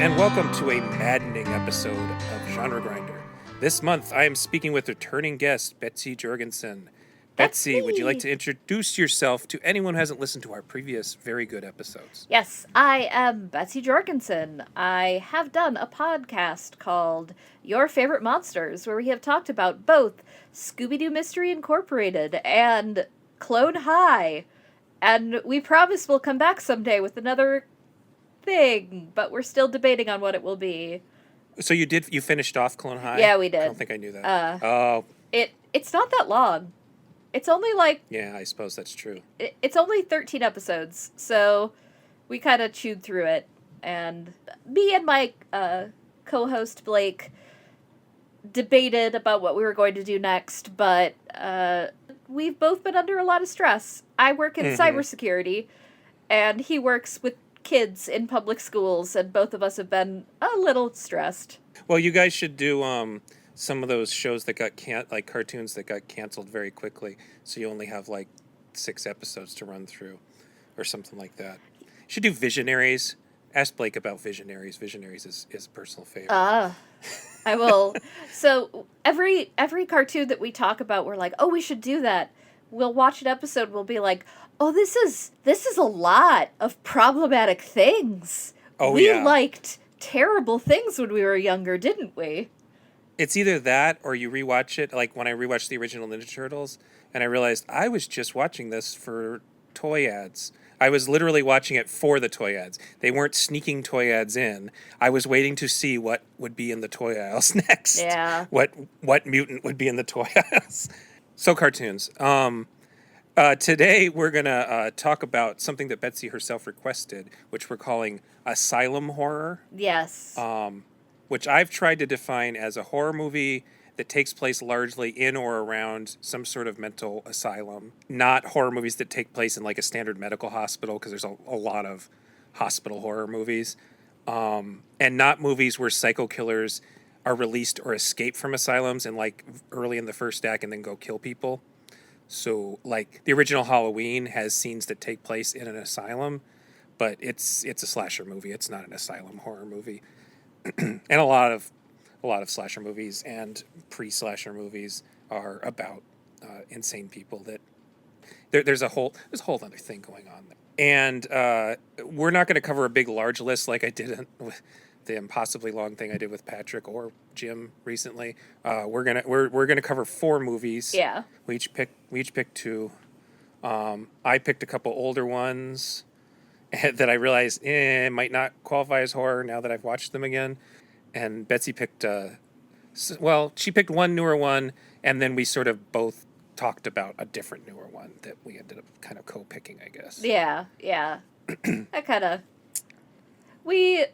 and welcome to a maddening episode of Genre Grinder. This month, I am speaking with returning guest, Betsy Jorgensen. Betsy, would you like to introduce yourself to anyone who hasn't listened to our previous very good episodes? Yes, I am Betsy Jorgensen. I have done a podcast called Your Favorite Monsters, where we have talked about both Scooby-Doo Mystery Incorporated and Clone High. And we promise we'll come back someday with another thing, but we're still debating on what it will be. So you finished off Clone High? Yeah, we did. I don't think I knew that. It's not that long. It's only like... Yeah, I suppose that's true. It's only 13 episodes, so we kind of chewed through it. And me and my co-host Blake debated about what we were going to do next, but we've both been under a lot of stress. I work in cybersecurity, and he works with kids in public schools, and both of us have been a little stressed. Well, you guys should do some of those shows that got like cartoons that got canceled very quickly, so you only have like 6 episodes to run through, or something like that. You should do Visionaries. Ask Blake about Visionaries. Visionaries is a personal favorite. I will. So every cartoon that we talk about, we're like, oh, we should do that. We'll watch an episode. We'll be like, oh, this is a lot of problematic things. Oh, we yeah. liked terrible things when we were younger, didn't we? It's either that or you rewatch it. Like when I rewatched the original Ninja Turtles, and I realized I was just watching this for toy ads. I was literally watching it for the toy ads. They weren't sneaking toy ads in. I was waiting to see what would be in the toy aisles next. Yeah. What mutant would be in the toy aisles. So cartoons. Today we're going to talk about something that Betsy herself requested, which we're calling asylum horror. Yes. Which I've tried to define as a horror movie that takes place largely in or around some sort of mental asylum. Not horror movies that take place in like a standard medical hospital, because there's a lot of hospital horror movies. And not movies where psycho killers are released or escape from asylums and like early in the first act and then go kill people. So like the original Halloween has scenes that take place in an asylum, but it's a slasher movie. It's not an asylum horror movie. And a lot of slasher movies and pre-slasher movies are about insane people that there's a whole other thing going on there. And we're not going to cover a big large list like I did with the impossibly long thing I did with Patrick or Jim recently. We're gonna cover 4 movies. Yeah. We each picked 2. I picked a couple older ones that I realized might not qualify as horror now that I've watched them again. And Betsy picked, she picked one newer one, and then we sort of both talked about a different newer one that we ended up kind of co-picking, I guess. Yeah. I kind of... We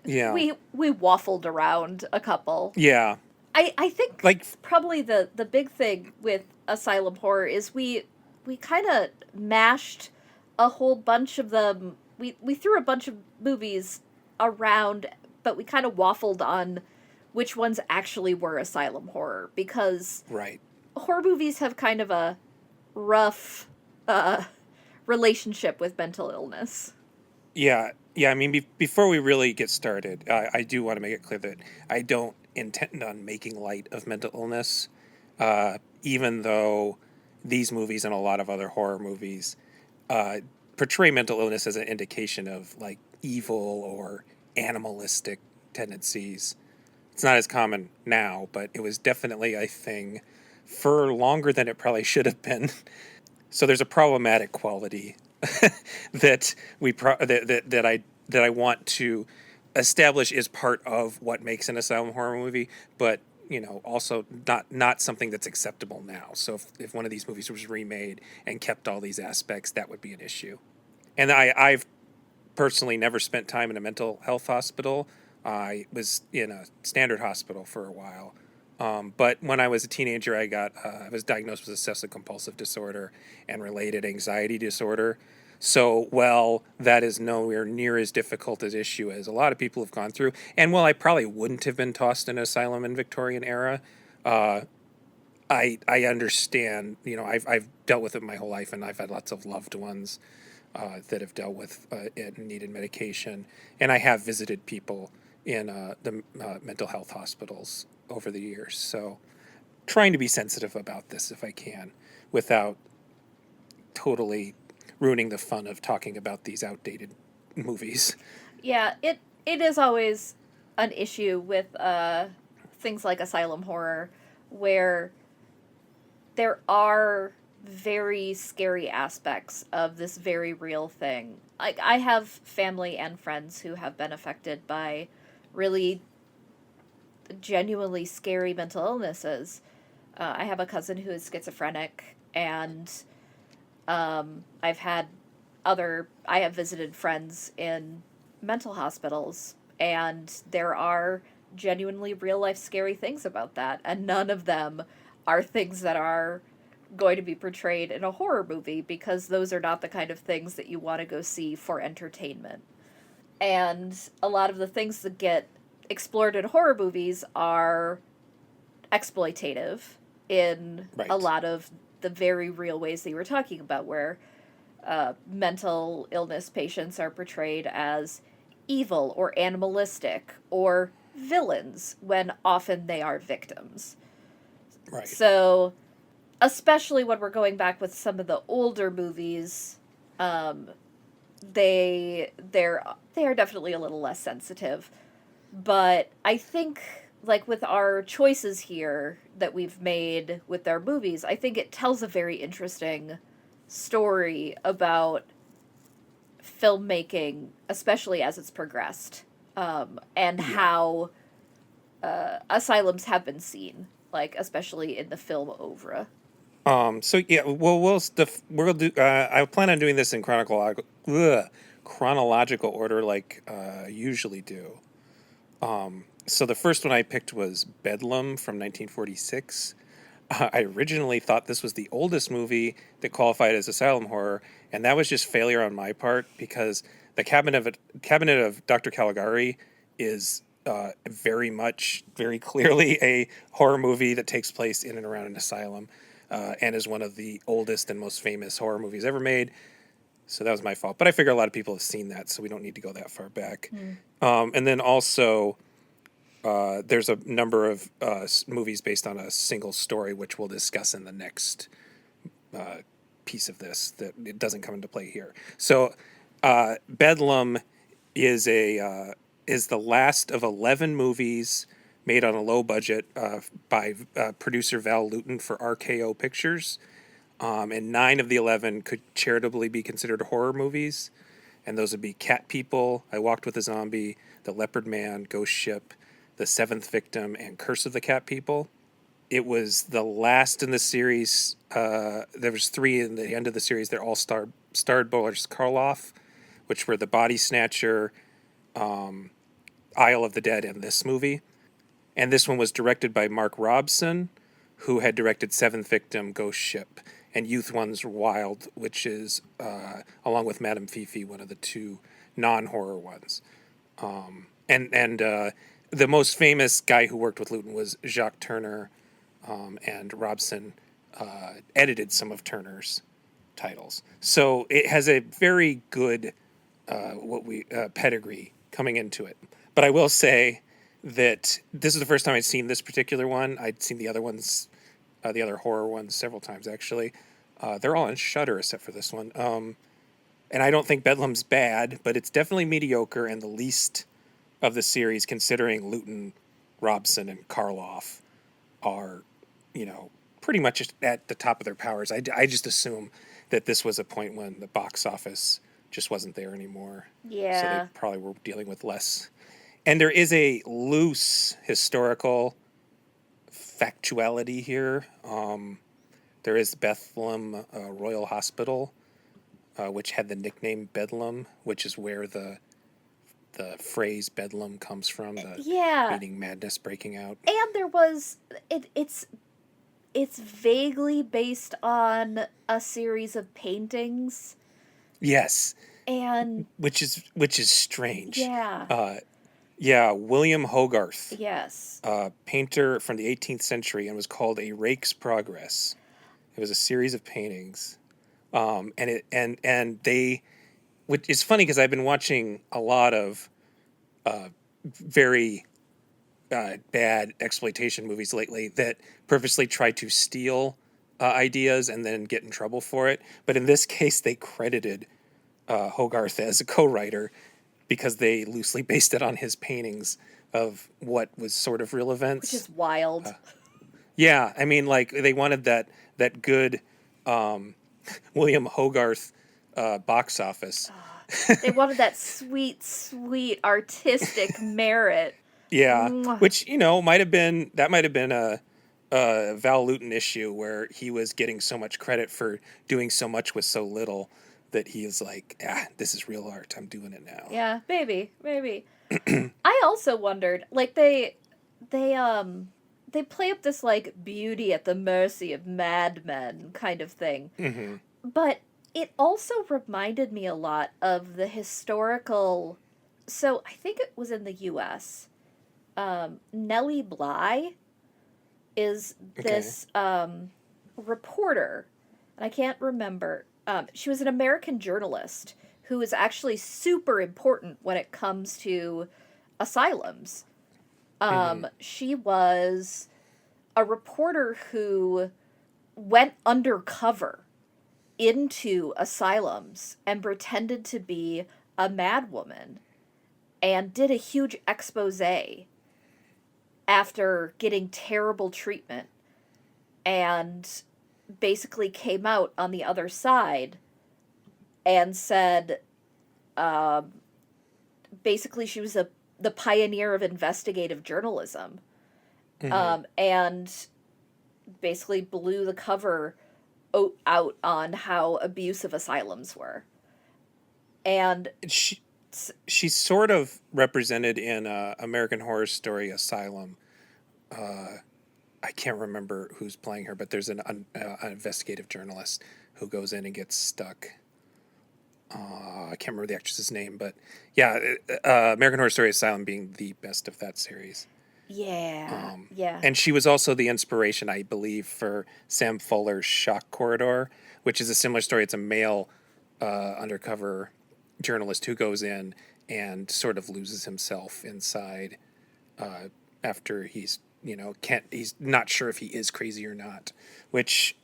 waffled around a couple. Yeah. I think like probably the big thing with asylum horror is we kind of mashed a whole bunch of them. We threw a bunch of movies around, but we kind of waffled on which ones actually were asylum horror, because horror movies have kind of a rough relationship with mental illness. Yeah, I mean, before we really get started, I do want to make it clear that I don't intend on making light of mental illness, even though these movies and a lot of other horror movies portray mental illness as an indication of like evil or animalistic tendencies. It's not as common now, but it was definitely a thing for longer than it probably should have been. So there's a problematic quality that I want to establish is part of what makes an asylum horror movie, but also not something that's acceptable now. So if one of these movies was remade and kept all these aspects, that would be an issue. And I've personally never spent time in a mental health hospital. I was in a standard hospital for a while. But when I was a teenager, I was diagnosed with obsessive compulsive disorder and related anxiety disorder. So, that is nowhere near as difficult an issue as a lot of people have gone through. And while I probably wouldn't have been tossed in an asylum in Victorian era, I understand, I've dealt with it my whole life, and I've had lots of loved ones that have dealt with it and needed medication. And I have visited people in the mental health hospitals over the years. So trying to be sensitive about this if I can without totally ruining the fun of talking about these outdated movies. Yeah, it is always an issue with things like asylum horror where there are very scary aspects of this very real thing. Like, I have family and friends who have been affected by really genuinely scary mental illnesses. I have a cousin who is schizophrenic, and I've had I have visited friends in mental hospitals, and there are genuinely real life scary things about that, and none of them are things that are going to be portrayed in a horror movie because those are not the kind of things that you want to go see for entertainment. And a lot of the things that get explored in horror movies are exploitative in Right. a lot of the very real ways that you were talking about, where mental illness patients are portrayed as evil or animalistic or villains when often they are victims. Right. So, especially when we're going back with some of the older movies, they are definitely a little less sensitive. But I think, like, with our choices here that we've made with our movies, I think it tells a very interesting story about filmmaking, especially as it's progressed, and how asylums have been seen, like, especially in the film oeuvre. So yeah, well, we'll do. I plan on doing this in chronological order, like I usually do. So the first one I picked was Bedlam from 1946. I originally thought this was the oldest movie that qualified as asylum horror, and that was just failure on my part because the Cabinet of Dr. Caligari is very clearly a horror movie that takes place in and around an asylum, and is one of the oldest and most famous horror movies ever made. So that was my fault, but I figure a lot of people have seen that, so we don't need to go that far back. And then also, there's a number of movies based on a single story, which we'll discuss in the next piece of this. That it doesn't come into play here. So, Bedlam is the last of 11 movies made on a low budget by producer Val Lewton for RKO Pictures, and 9 of the 11 could charitably be considered horror movies, and those would be Cat People, I Walked with a Zombie, The Leopard Man, Ghost Ship, The Seventh Victim, and Curse of the Cat People. It was the last in the series. There was 3 in the end of the series. They're all starred Boris Karloff, which were The Body Snatcher, Isle of the Dead, and this movie. And this one was directed by Mark Robson, who had directed Seventh Victim, Ghost Ship, and Youth One's Wild, which is, along with Madame Fifi, one of the 2 non-horror ones. And the most famous guy who worked with Lewton was Jacques Turner, and Robson edited some of Turner's titles. So it has a very good pedigree coming into it. But I will say that this is the first time I'd seen this particular one. I'd seen the other ones, the other horror ones, several times actually. They're all on Shudder except for this one. And I don't think Bedlam's bad, but it's definitely mediocre and the least of the series, considering Lewton, Robson, and Karloff are, pretty much at the top of their powers. I just assume that this was a point when the box office just wasn't there anymore. Yeah. So they probably were dealing with less. And there is a loose historical factuality here. There is Bedlam Royal Hospital, which had the nickname Bedlam, which is where the phrase Bedlam comes from, meaning madness breaking out. And there was it's vaguely based on a series of paintings. Yes. And which is strange. Yeah. Yeah, William Hogarth. Yes. Painter from the 18th century, and was called A Rake's Progress. It was a series of paintings. Which is funny because I've been watching a lot of very bad exploitation movies lately that purposely try to steal ideas and then get in trouble for it. But in this case, they credited Hogarth as a co-writer because they loosely based it on his paintings of what was sort of real events. Which is wild. Yeah, I mean, like, they wanted that good William Hogarth box office. They wanted that sweet, sweet artistic merit. Yeah, Mwah. which, might have been a Val Lewton issue where he was getting so much credit for doing so much with so little that he is like, this is real art. I'm doing it now. Yeah, maybe. I also wondered, like, they play up this, like, beauty at the mercy of madmen kind of thing. Mm-hmm. But it also reminded me a lot of the historical... So, I think it was in the U.S. Nellie Bly is this reporter, and I can't remember. She was an American journalist who is actually super important when it comes to asylums. She was a reporter who went undercover into asylums and pretended to be a madwoman and did a huge expose after getting terrible treatment and basically came out on the other side and said, basically she was the pioneer of investigative journalism. And basically blew the cover out on how abusive asylums were. And she's sort of represented in American Horror Story Asylum. I can't remember who's playing her, but there's an investigative journalist who goes in and gets stuck. I can't remember the actress's name, but yeah, American Horror Story Asylum being the best of that series. Yeah. And she was also the inspiration, I believe, for Sam Fuller's Shock Corridor, which is a similar story. It's a male undercover journalist who goes in and sort of loses himself inside after he's not sure if he is crazy or not, which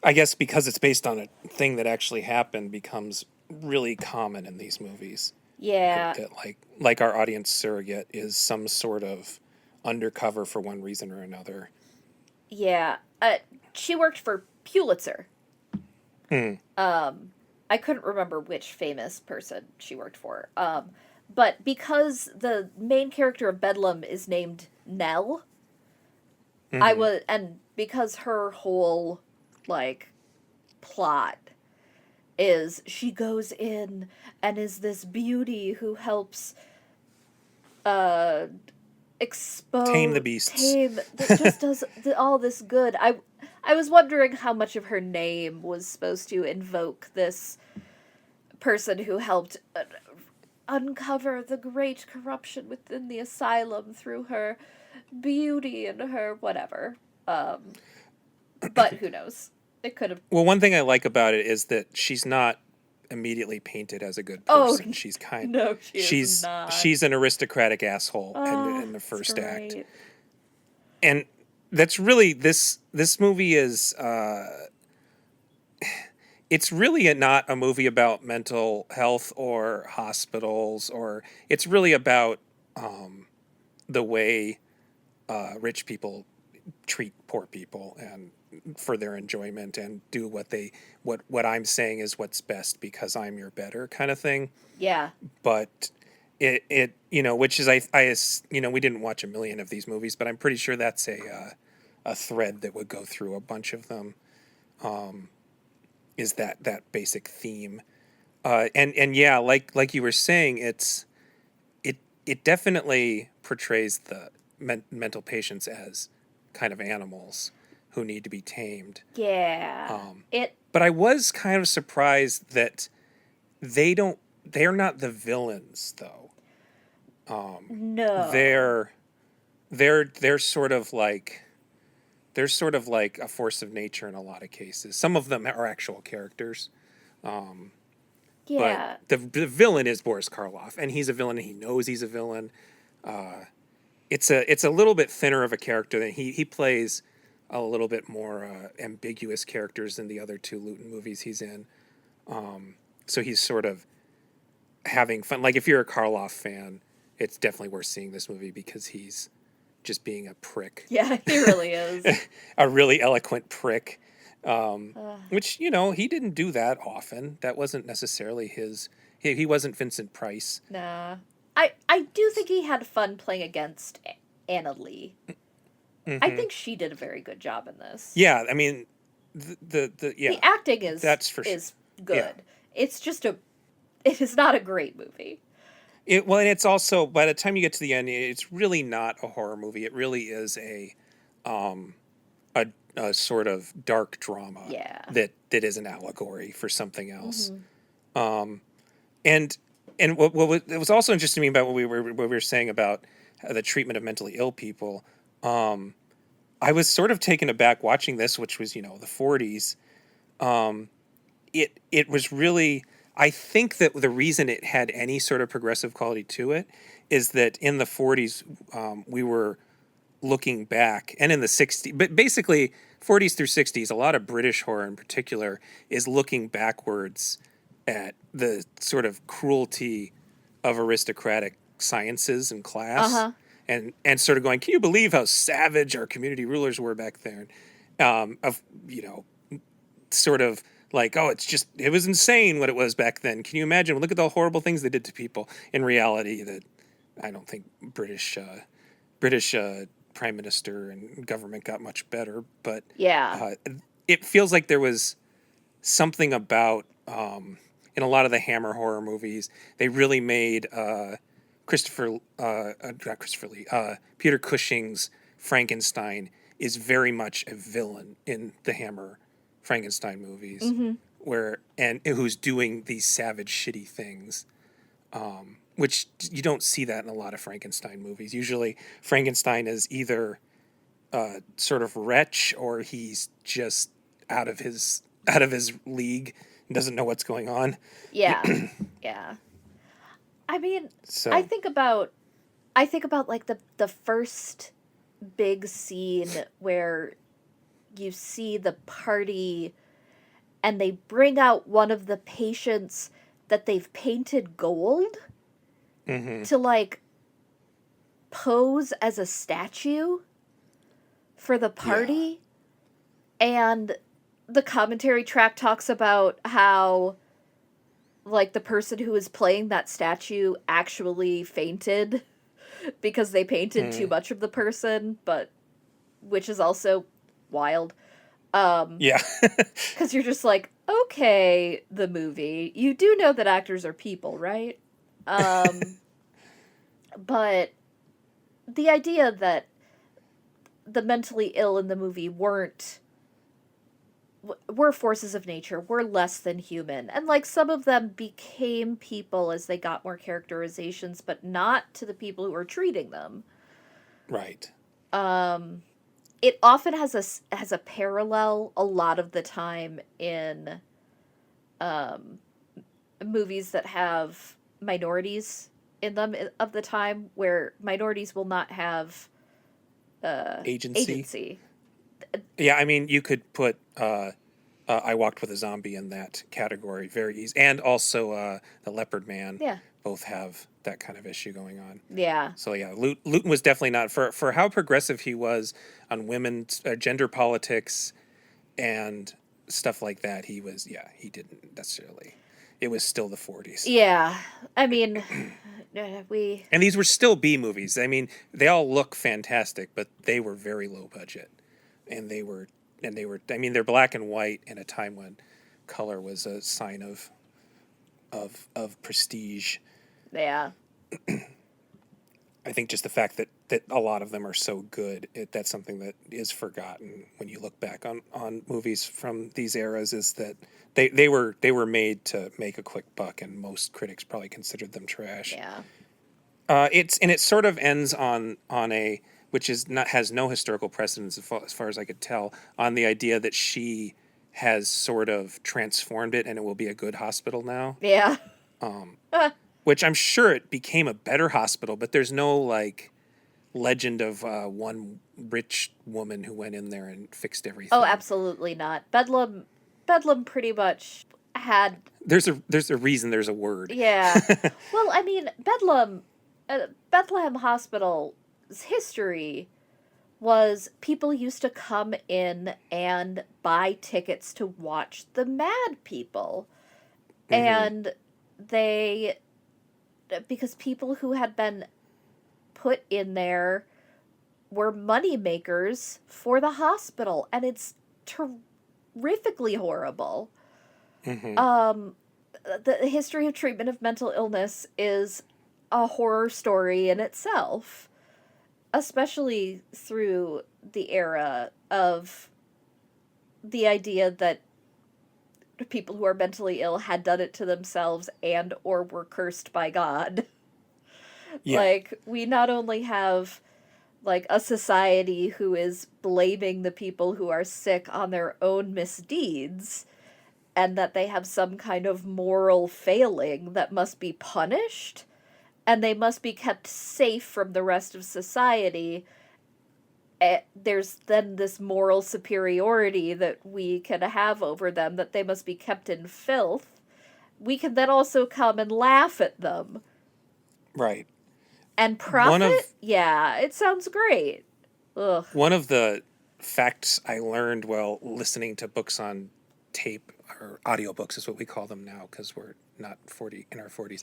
I guess because it's based on a thing that actually happened becomes really common in these movies. Yeah. That like our audience surrogate is some sort of undercover for one reason or another. Yeah. She worked for Pulitzer. I couldn't remember which famous person she worked for. But because the main character of Bedlam is named Nell, and because her whole, like, plot is she goes in and is this beauty who helps expose... Tame the beasts. That just does all this good. I was wondering how much of her name was supposed to invoke this person who helped uncover the great corruption within the asylum through her beauty and her whatever. But who knows? It could have... Well, one thing I like about it is that she's not immediately painted as a good person. Oh, she's kind... No, she's not. She's an aristocratic asshole in the first act. And that's really... This movie is... it's really not a movie about mental health or hospitals, or it's really about the way rich people treat poor people and for their enjoyment and do what I'm saying is what's best because I'm your better kind of thing. Yeah. But it which is I we didn't watch a million of these movies, but I'm pretty sure that's a thread that would go through a bunch of them. Is that basic theme, and yeah, like you were saying, it definitely portrays the mental patients as kind of animals who need to be tamed. Yeah. But I was kind of surprised that they're not the villains though. No. They're sort of like. They're sort of like a force of nature in a lot of cases. Some of them are actual characters. Yeah. But the villain is Boris Karloff, and he's a villain, and he knows he's a villain. It's a little bit thinner of a character than he plays a little bit more ambiguous characters than the other two Luton movies he's in. So he's sort of having fun. Like, if you're a Karloff fan, it's definitely worth seeing this movie because he's just being a prick. Yeah, he really is. A really eloquent prick. Which, you know, he didn't do that often. That wasn't necessarily his... He wasn't Vincent Price. Nah. I do think he had fun playing against Anna Lee. Mm-hmm. I think she did a very good job in this. Yeah, I mean, the acting is good. Yeah. It's just it is not a great movie. And it's also, by the time you get to the end, it's really not a horror movie. It really is a sort of dark drama. Yeah. That is an allegory for something else. Mm-hmm. And what was also interesting to me about what we were saying about the treatment of mentally ill people. I was sort of taken aback watching this, which was, you know, the 40s. It was really, I think that the reason it had any sort of progressive quality to it is that in the 40s, we were looking back, and in the 60s, but basically 40s through 60s, a lot of British horror in particular is looking backwards at the sort of cruelty of aristocratic sciences and class. Uh-huh. And sort of going, can you believe how savage our community rulers were back then? Sort of like, oh, it was insane what it was back then. Can you imagine? Look at the horrible things they did to people. In reality, that I don't think British prime minister and government got much better. But yeah, it feels like there was something about in a lot of the Hammer horror movies, they really made Peter Cushing's Frankenstein is very much a villain in the Hammer Frankenstein movies, mm-hmm. Who's doing these savage, shitty things, which you don't see that in a lot of Frankenstein movies. Usually, Frankenstein is either sort of wretch or he's just out of his league and doesn't know what's going on. Yeah, yeah. I mean, I think about like the first big scene where you see the party and they bring out one of the patients that they've painted gold mm-hmm. to like pose as a statue for the party. Yeah. And the commentary track talks about how like the person who was playing that statue actually fainted because they painted too much of the person, but which is also wild. Yeah. Because you're just like, okay, the movie. You do know that actors are people, right? But the idea that the mentally ill in the movie were forces of nature, were less than human. And, like, some of them became people as they got more characterizations, but not to the people who were treating them. Right. It often has a parallel a lot of the time in movies that have minorities in them of the time, where minorities will not have agency. Yeah, I mean, you could put I Walked with a Zombie in that category very easy. And also The Leopard Man. Yeah. Both have that kind of issue going on. Yeah. So, yeah, Luton was definitely not... For how progressive he was on women's gender politics and stuff like that, he didn't necessarily... It was still the 40s. Yeah. I mean, And these were still B movies. I mean, they all look fantastic, but they were very low budget. And they were, I mean, they're black and white in a time when color was a sign of prestige. Yeah. I think just the fact that a lot of them are so good, that's something that is forgotten when you look back on movies from these eras, is that they were made to make a quick buck, and most critics probably considered them trash. Yeah. It sort of ends on a, which has no historical precedence as far as I could tell, on the idea that she has sort of transformed it, and it will be a good hospital now. Yeah. Which I'm sure it became a better hospital, but there's no like legend of one rich woman who went in there and fixed everything. Oh, absolutely not. Bedlam pretty much had. There's a reason there's a word. Yeah. Well, I mean, Bethlehem Hospital's history was people used to come in and buy tickets to watch the mad people. Mm-hmm. And they, because people who had been put in there were money makers for the hospital, and it's terrifically horrible. Mm-hmm. The history of treatment of mental illness is a horror story in itself, especially through the era of the idea that people who are mentally ill had done it to themselves and or were cursed by God. Yeah. Like, we not only have like a society who is blaming the people who are sick on their own misdeeds and that they have some kind of moral failing that must be punished and they must be kept safe from the rest of society. There's then this moral superiority that we can have over them, that they must be kept in filth. We can then also come and laugh at them. Right. And profit? Yeah, it sounds great. Ugh. One of the facts I learned while listening to books on tape, or audiobooks is what we call them now because we're not 40 in our 40s,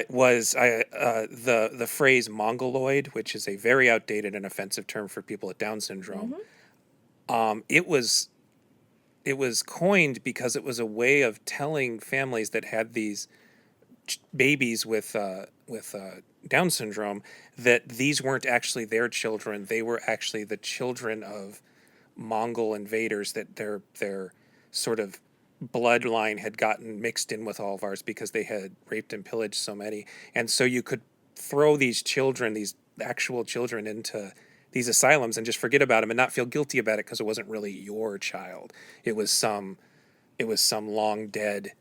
was the phrase mongoloid, which is a very outdated and offensive term for people with Down syndrome. Mm-hmm. It was coined because it was a way of telling families that had these babies with Down syndrome that these weren't actually their children. They were actually the children of Mongol invaders, that their sort of bloodline had gotten mixed in with all of ours because they had raped and pillaged so many. And so you could throw these children, these actual children, into these asylums and just forget about them and not feel guilty about it because it wasn't really your child. It was some long dead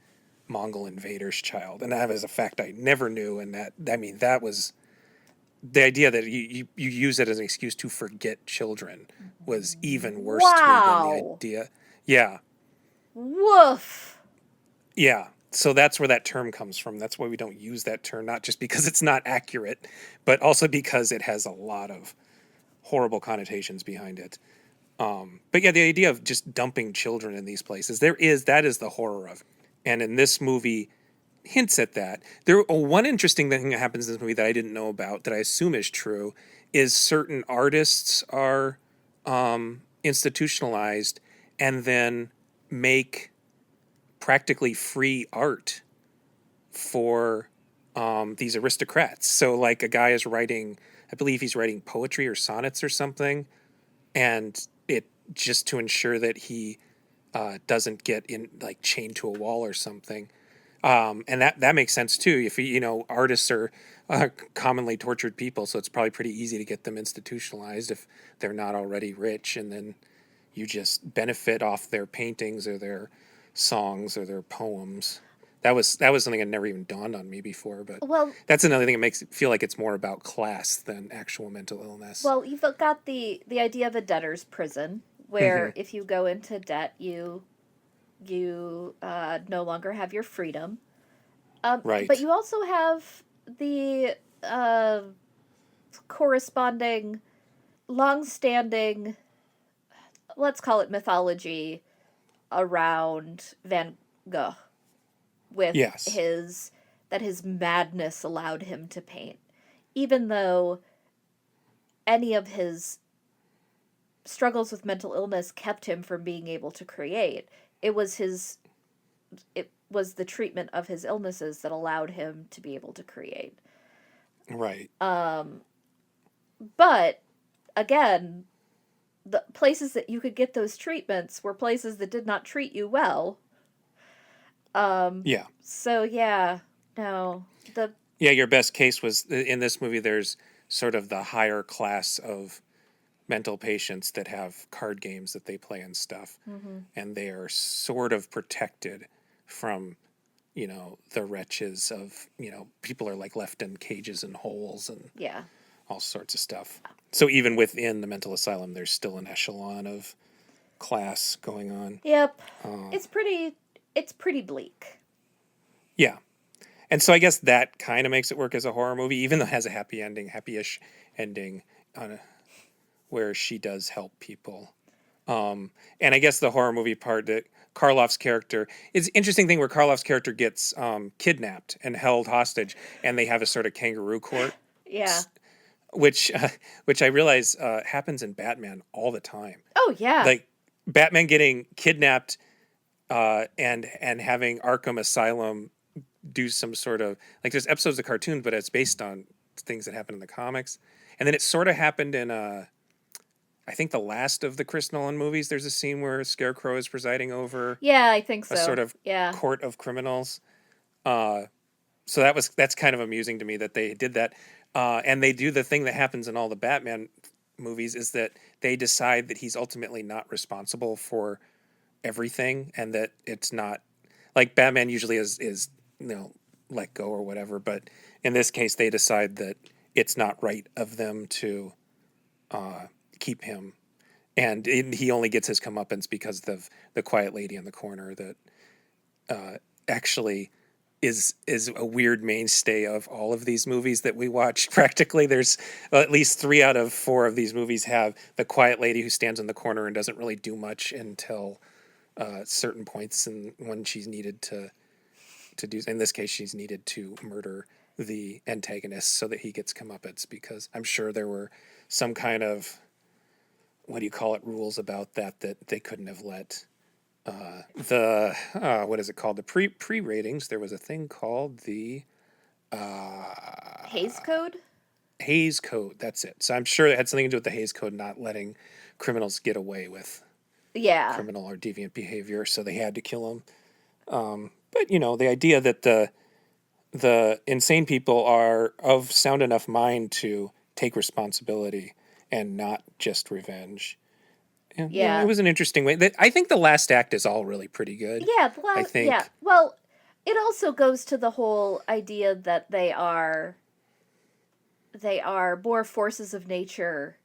Mongol invader's child. And that was a fact I never knew. And that was the idea that you use it as an excuse to forget children was even worse to me than the idea. Yeah. Woof. Yeah. So that's where that term comes from. That's why we don't use that term, not just because it's not accurate, but also because it has a lot of horrible connotations behind it. But yeah, the idea of just dumping children in these places, that is the horror of it. And in this movie hints at that. One interesting thing that happens in this movie that I didn't know about, that I assume is true, is certain artists are institutionalized and then make practically free art for these aristocrats. So like a guy is writing, I believe he's writing poetry or sonnets or something, and it just to ensure that he doesn't get in like chained to a wall or something. And that makes sense too. If artists are commonly tortured people, so it's probably pretty easy to get them institutionalized if they're not already rich, and then you just benefit off their paintings or their songs or their poems. That was something that never even dawned on me before, but that's another thing that makes it feel like it's more about class than actual mental illness. Well, you've got the idea of a debtor's prison, where if you go into debt, you no longer have your freedom. Right. But you also have the corresponding, long-standing, let's call it mythology, around Van Gogh, with his madness allowed him to paint, even though any of his struggles with mental illness kept him from being able to create. It was the treatment of his illnesses that allowed him to be able to create. Right. But again, the places that you could get those treatments were places that did not treat you well. Yeah. So yeah, no. Your best case was in this movie. There's sort of the higher class of mental patients that have card games that they play and stuff, Mm-hmm. and they are sort of protected from, the wretches of, people are like left in cages and holes and Yeah. all sorts of stuff. So even within the mental asylum, there's still an echelon of class going on. Yep. Uh, It's pretty bleak. yeah. And so I guess that kind of makes it work as a horror movie, even though it has a happy-ish ending where she does help people. And I guess the horror movie part that Karloff's character, it's an interesting thing where Karloff's character gets kidnapped and held hostage, and they have a sort of kangaroo court, Yeah. which which I realize happens in Batman all the time. Oh yeah. Like Batman getting kidnapped and having Arkham Asylum do some sort of, like, there's episodes of cartoons, but it's based on things that happen in the comics. And then it sort of happened in I think the last of the Chris Nolan movies. There's a scene where Scarecrow is presiding over Yeah, I think so. a sort of Yeah. court of criminals. So that's kind of amusing to me that they did that. And they do the thing that happens in all the Batman movies, is that they decide that he's ultimately not responsible for everything, and that it's not like Batman usually is let go or whatever, but in this case they decide that it's not right of them to keep him, and he only gets his comeuppance because of the quiet lady in the corner that actually is a weird mainstay of all of these movies that we watch. Practically, there's at least 3 out of 4 of these movies have the quiet lady who stands in the corner and doesn't really do much until certain points, and when she's needed to do. In this case, she's needed to murder the antagonist so that he gets comeuppance, because I'm sure there were some kind of, what do you call it, rules about that they couldn't have let what is it called, the pre ratings. There was a thing called the Hays Code? Hays Code. That's it. So I'm sure it had something to do with the Hays Code not letting criminals get away with criminal or deviant behavior, so they had to kill him. But the idea that the insane people are of sound enough mind to take responsibility and not just revenge. Yeah, it was an interesting way. I think the last act is all really pretty good. Yeah, I think. Yeah. Well, it also goes to the whole idea that they are more forces of nature,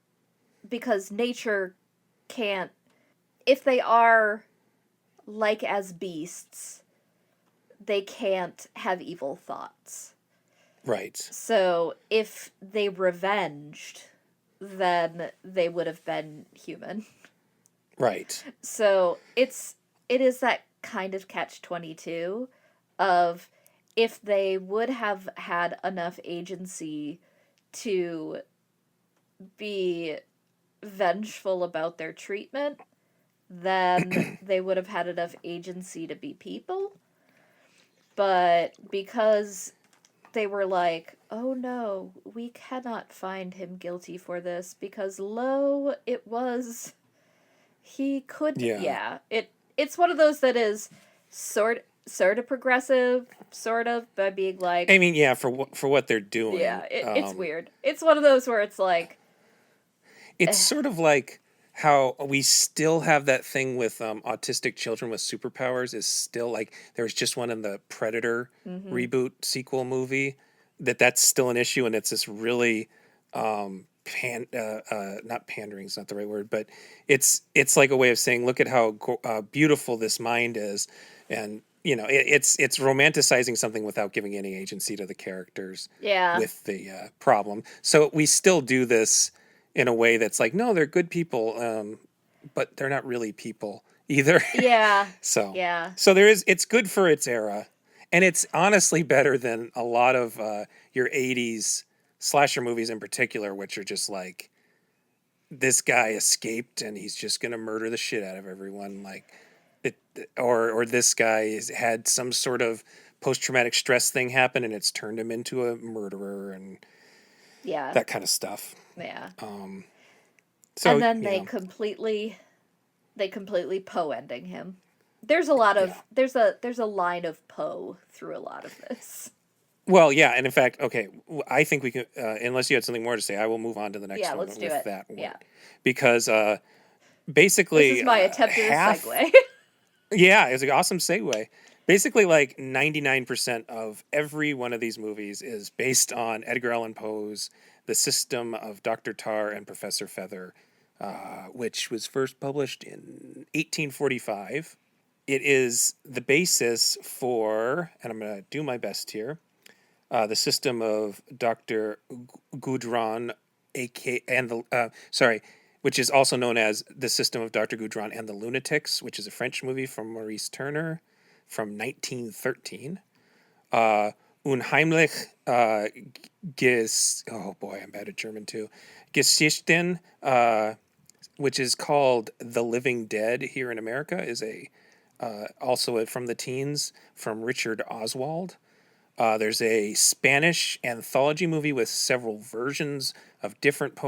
because nature can't, if they are like as beasts, they can't have evil thoughts. Right. So if they revenged, then they would have been human. Right. So it is that kind of catch-22 of, if they would have had enough agency to be vengeful about their treatment, then they would have had enough agency to be people. But because they were like, oh no, we cannot find him guilty for this, because he could. Yeah. It's one of those that is sort of progressive, sort of, by being like, I mean, yeah, for what they're doing. yeah, it's weird. It's one of those where it's like, it's sort of like how we still have that thing with autistic children with superpowers. Is still like, there was just one in the Predator reboot sequel movie that's still an issue, and it's this really not pandering is not the right word, but it's like a way of saying, look at how beautiful this mind is, and it's romanticizing something without giving any agency to the characters. Yeah. With the problem, so we still do this in a way that's like, no, they're good people, but they're not really people either. Yeah. So yeah. So it's good for its era, and it's honestly better than a lot of your 80s slasher movies in particular, which are just like, this guy escaped and he's just gonna murder the shit out of everyone, like it, or this guy has had some sort of post-traumatic stress thing happen and it's turned him into a murderer, and that kind of stuff. Yeah. So, and then they completely Poe-ending him. There's a lot of there's a line of Poe through a lot of this. Well, yeah, and in fact, okay, I think we can. Unless you had something more to say, I will move on to the next Yeah, one let's do with it. that one Yeah. because This is basically my attempt at a half. segue. Yeah, it's an awesome segue. Basically, like 99% of every one of these movies is based on Edgar Allan Poe's The System of Dr. Tar and Professor Feather, which was first published in 1845. It is the basis for, and I'm going to do my best here, the system of Dr. Gudron, and the sorry, which is also known as the system of Dr. Gudron and the Lunatics, which is a French movie from Maurice Turner from 1913. Unheimlich oh boy, I'm bad at German too. Geschichten, which is called The Living Dead here in America, is a also from the teens from Richard Oswald. There's a Spanish anthology movie with several versions of different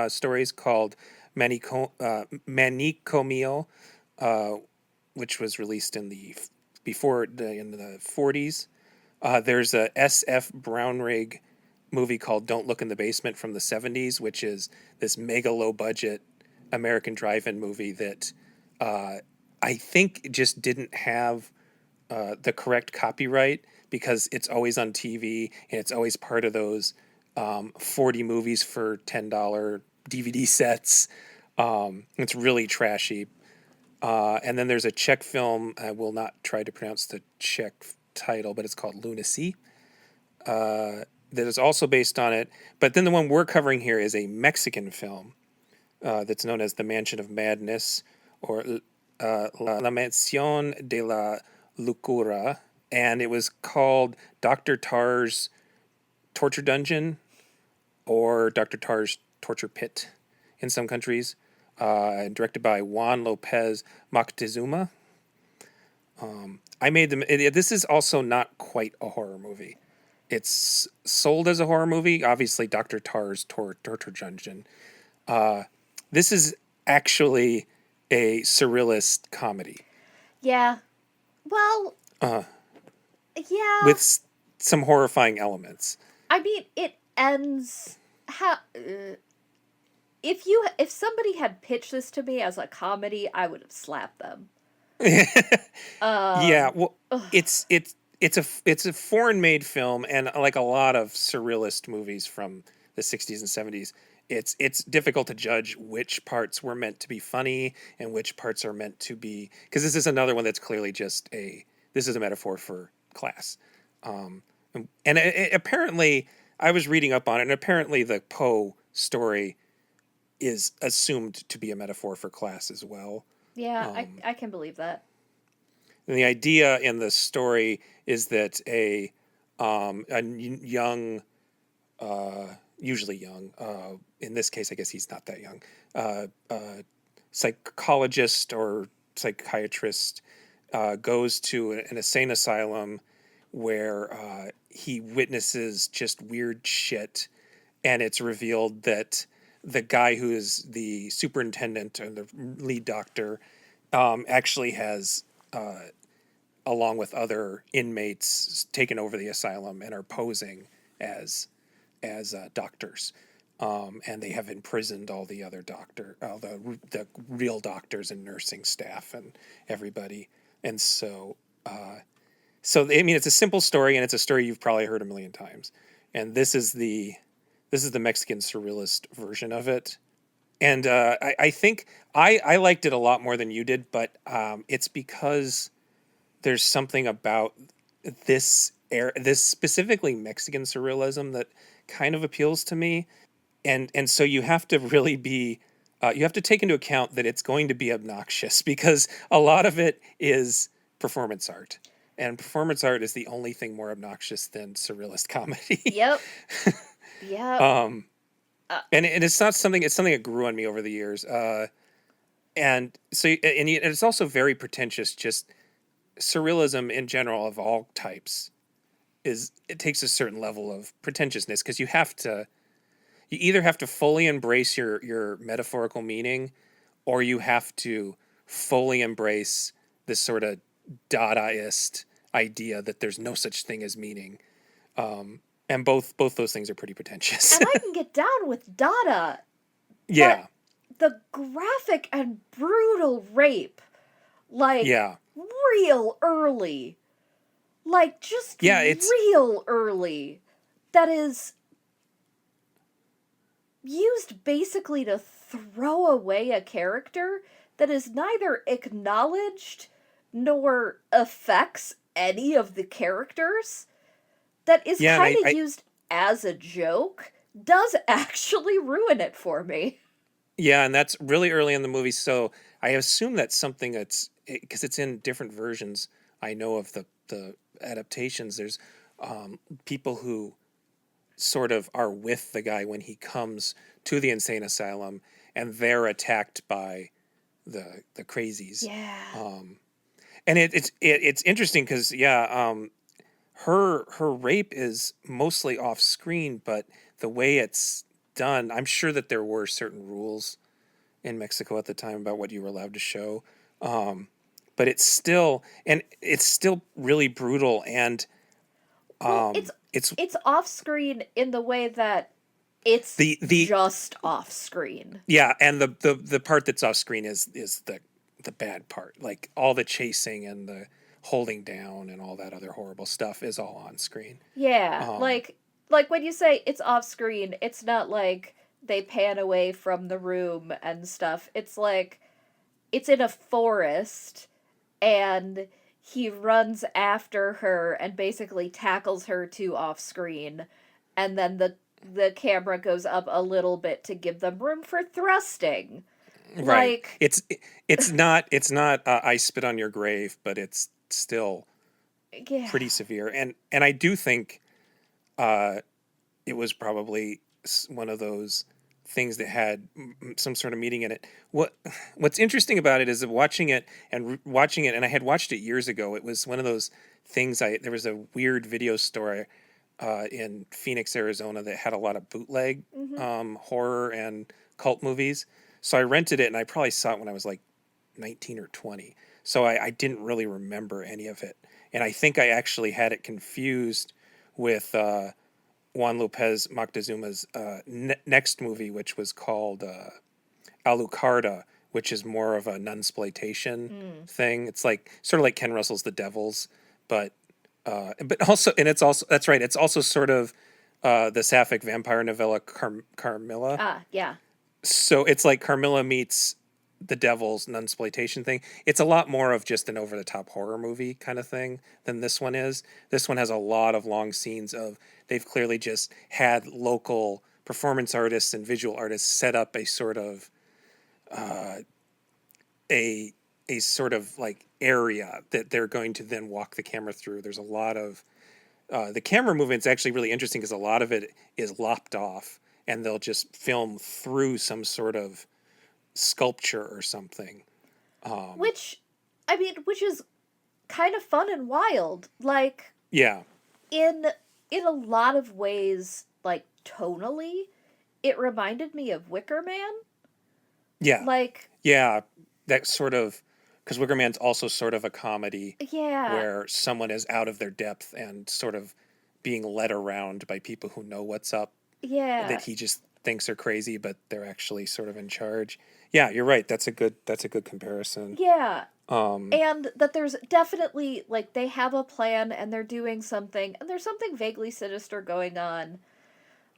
stories called Manicomio, which was released in in the 40s. There's a S.F. Brownrigg movie called Don't Look in the Basement from the 70s, which is this mega low budget American drive-in movie that I think just didn't have the correct copyright because it's always on TV and it's always part of those 40 movies for $10 DVD sets. It's really trashy. And then there's a Czech film. I will not try to pronounce the Czech title, but it's called Lunacy. That is also based on it. But then the one we're covering here is a Mexican film that's known as The Mansion of Madness, or La Mansión de la Locura, and it was called Dr. Tar's Torture Dungeon or Dr. Tar's Torture Pit in some countries, directed by Juan López Moctezuma. I made them. This is also not quite a horror movie. It's sold as a horror movie. Obviously, Dr. Tar's Torture Dungeon. This is actually a surrealist comedy. Yeah. Well, yeah. With some horrifying elements. I mean, it ends how if somebody had pitched this to me as a comedy, I would have slapped them. Yeah, well, Ugh. it's a foreign made film, and like a lot of surrealist movies from the 60s and 70s, it's difficult to judge which parts were meant to be funny and which parts are meant to be, because this is another one that's clearly just this is a metaphor for class. And apparently, I was reading up on it, and apparently the Poe story is assumed to be a metaphor for class as well. Yeah, I can believe that. And the idea in the story is that a young, usually young, in this case, I guess he's not that young, psychologist or psychiatrist goes to an insane asylum where he witnesses just weird shit, and it's revealed that the guy who is the superintendent and the lead doctor actually has, along with other inmates, taken over the asylum and are posing as doctors. And they have imprisoned all the other the real doctors and nursing staff and everybody. And so I mean, it's a simple story, and it's a story you've probably heard a million times. And this is the Mexican surrealist version of it. And I think I liked it a lot more than you did, but it's because there's something about this specifically Mexican surrealism that kind of appeals to me. And so you have to really be you have to take into account that it's going to be obnoxious because a lot of it is performance art. And performance art is the only thing more obnoxious than surrealist comedy. Yep. Yep. And it's not something. It's something that grew on me over the years. And so, and it's also very pretentious. Just surrealism in general of all types it takes a certain level of pretentiousness because you either have to fully embrace your metaphorical meaning, or you have to fully embrace this sort of Dadaist idea that there's no such thing as meaning. And both those things are pretty pretentious. And I can get down with Dada. Yeah. But the graphic and brutal rape, like, Yeah. real early. Like, just Yeah, it's real early. That is used basically to throw away a character that is neither acknowledged nor affects any of the characters, that is yeah, and kind of used as a joke, does actually ruin it for me. yeah, and that's really early in the movie, so I assume that's something that's because it's in different versions. I know of the adaptations. There's people who sort of are with the guy when he comes to the insane asylum, and they're attacked by the crazies. Yeah. And it's interesting because her rape is mostly off screen, but the way it's done, I'm sure that there were certain rules in Mexico at the time about what you were allowed to show. But it's still really brutal, and Well, it's it's off screen in the way that it's the just off screen. yeah, and the part that's off screen is the bad part. Like all the chasing and the holding down and all that other horrible stuff is all on screen. Yeah, Um, like when you say it's off screen, it's not like they pan away from the room and stuff. It's like it's in a forest and he runs after her and basically tackles her to off screen, and then the camera goes up a little bit to give them room for thrusting. right. Like, It's not I spit on your grave, but it's still yeah. pretty severe. And I do think uh, it was probably one of those things that had some sort of meaning in it. What's interesting about it is that watching it and watching it, and I had watched it years ago. It was one of those things. There was a weird video store in Phoenix, Arizona, that had a lot of bootleg Mm-hmm. horror and cult movies. So I rented it, and I probably saw it when I was like 19 or 20. So I didn't really remember any of it, and I think I actually had it confused with Juan López Moctezuma's next movie, which was called Alucarda, which is more of a nunsploitation Mm. thing. It's like sort of like Ken Russell's The Devils, but also, and it's also, that's right, it's also sort of the sapphic vampire novella Carmilla. Ah, yeah. So it's like Carmilla meets the Devil's nunsploitation thing. It's a lot more of just an over the top horror movie kind of thing than this one is. This one has a lot of long scenes of, they've clearly just had local performance artists and visual artists set up a sort of a sort of like area that they're going to then walk the camera through. There's a lot of the camera movement's actually really interesting because a lot of it is lopped off, and they'll just film through some sort of sculpture or something. Which, I mean, which is kind of fun and wild. Like, Yeah, in a lot of ways, like tonally, it reminded me of Wicker Man. yeah, Like, yeah. That sort of, because Wicker Man's also sort of a comedy yeah, where someone is out of their depth and sort of being led around by people who know what's up, yeah, that he just thinks are crazy, but they're actually sort of in charge. Yeah, you're right. That's a good comparison. yeah. Um, And that there's definitely, like, they have a plan and they're doing something, and there's something vaguely sinister going on,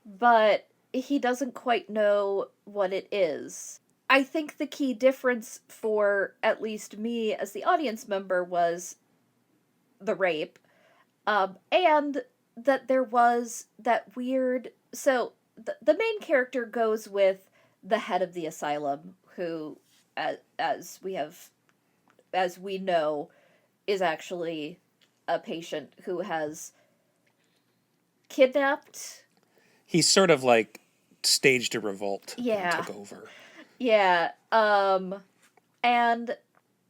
but he doesn't quite know what it is. I think the key difference for at least me as the audience member was the rape, and that there was that weird. So the main character goes with the head of the asylum, who, as we know, is actually a patient who has kidnapped. he's sort of like staged a revolt and Yeah, took over. yeah. And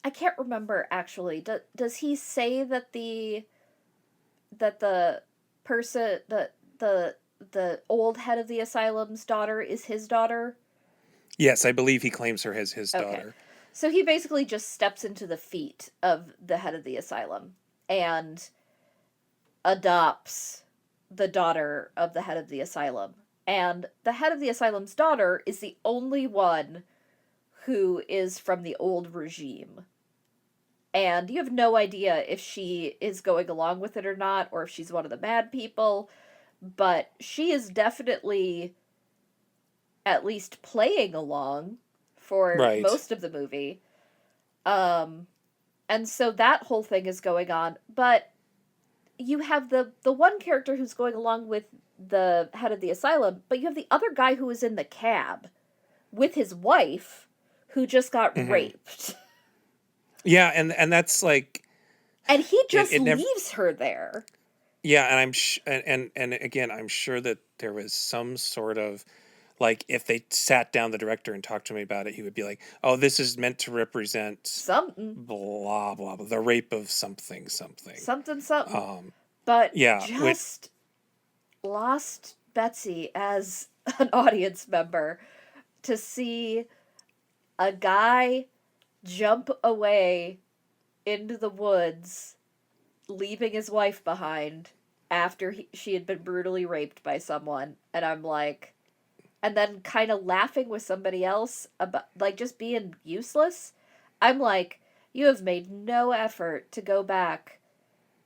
I can't remember actually. Does he say that the person the old head of the asylum's daughter is his daughter? Yes, I believe he claims her as his Okay. daughter. So he basically just steps into the feet of the head of the asylum and adopts the daughter of the head of the asylum. And the head of the asylum's daughter is the only one who is from the old regime. And you have no idea if she is going along with it or not, or if she's one of the bad people. But she is definitely at least playing along for Right. most of the movie. And so that whole thing is going on. But you have the one character who's going along with the head of the asylum, but you have the other guy who is in the cab with his wife who just got raped. Yeah, and that's like, And he just it never. leaves her there. Yeah, and and again, I'm sure that there was some sort of, like, if they sat down the director and talked to me about it, he would be like, "Oh, this is meant to represent Something. blah blah blah, the rape of something something." Something. But Yeah, just lost Betsy as an audience member to see a guy jump away into the woods, leaving his wife behind after she had been brutally raped by someone. And I'm like, and then kind of laughing with somebody else about, like, just being useless. I'm like, you have made no effort to go back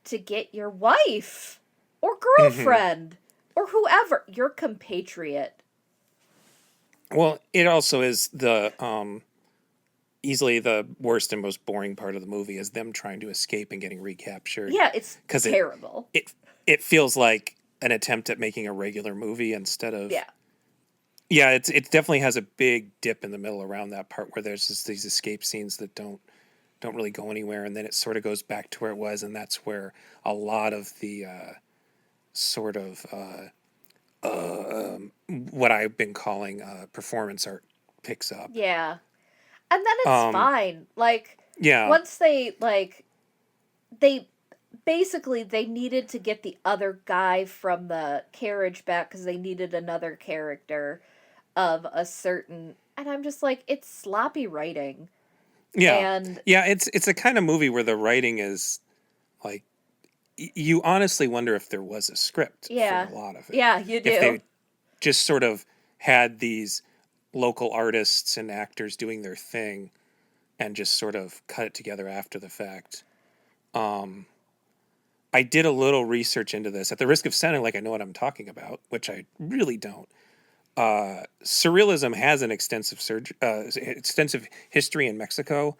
to get your wife or girlfriend or whoever, your compatriot. well, it also is the easily the worst and most boring part of the movie is them trying to escape and getting recaptured. Yeah, it's 'Cause terrible. It feels like an attempt at making a regular movie instead of. Yeah. Yeah, it definitely has a big dip in the middle around that part where there's just these escape scenes that don't really go anywhere, and then it sort of goes back to where it was, and that's where a lot of the sort of what I've been calling performance art picks up. Yeah. And then it's fine. Like, Yeah. once they basically, they needed to get the other guy from the carriage back because they needed another character of a certain, and I'm just like, it's sloppy writing. Yeah. And yeah, it's a kind of movie where the writing is like, you honestly wonder if there was a script yeah. for a lot of it. Yeah, you do. If they just sort of had these local artists and actors doing their thing and just sort of cut it together after the fact. I did a little research into this at the risk of sounding like I know what I'm talking about, which I really don't. Surrealism has an extensive history in Mexico.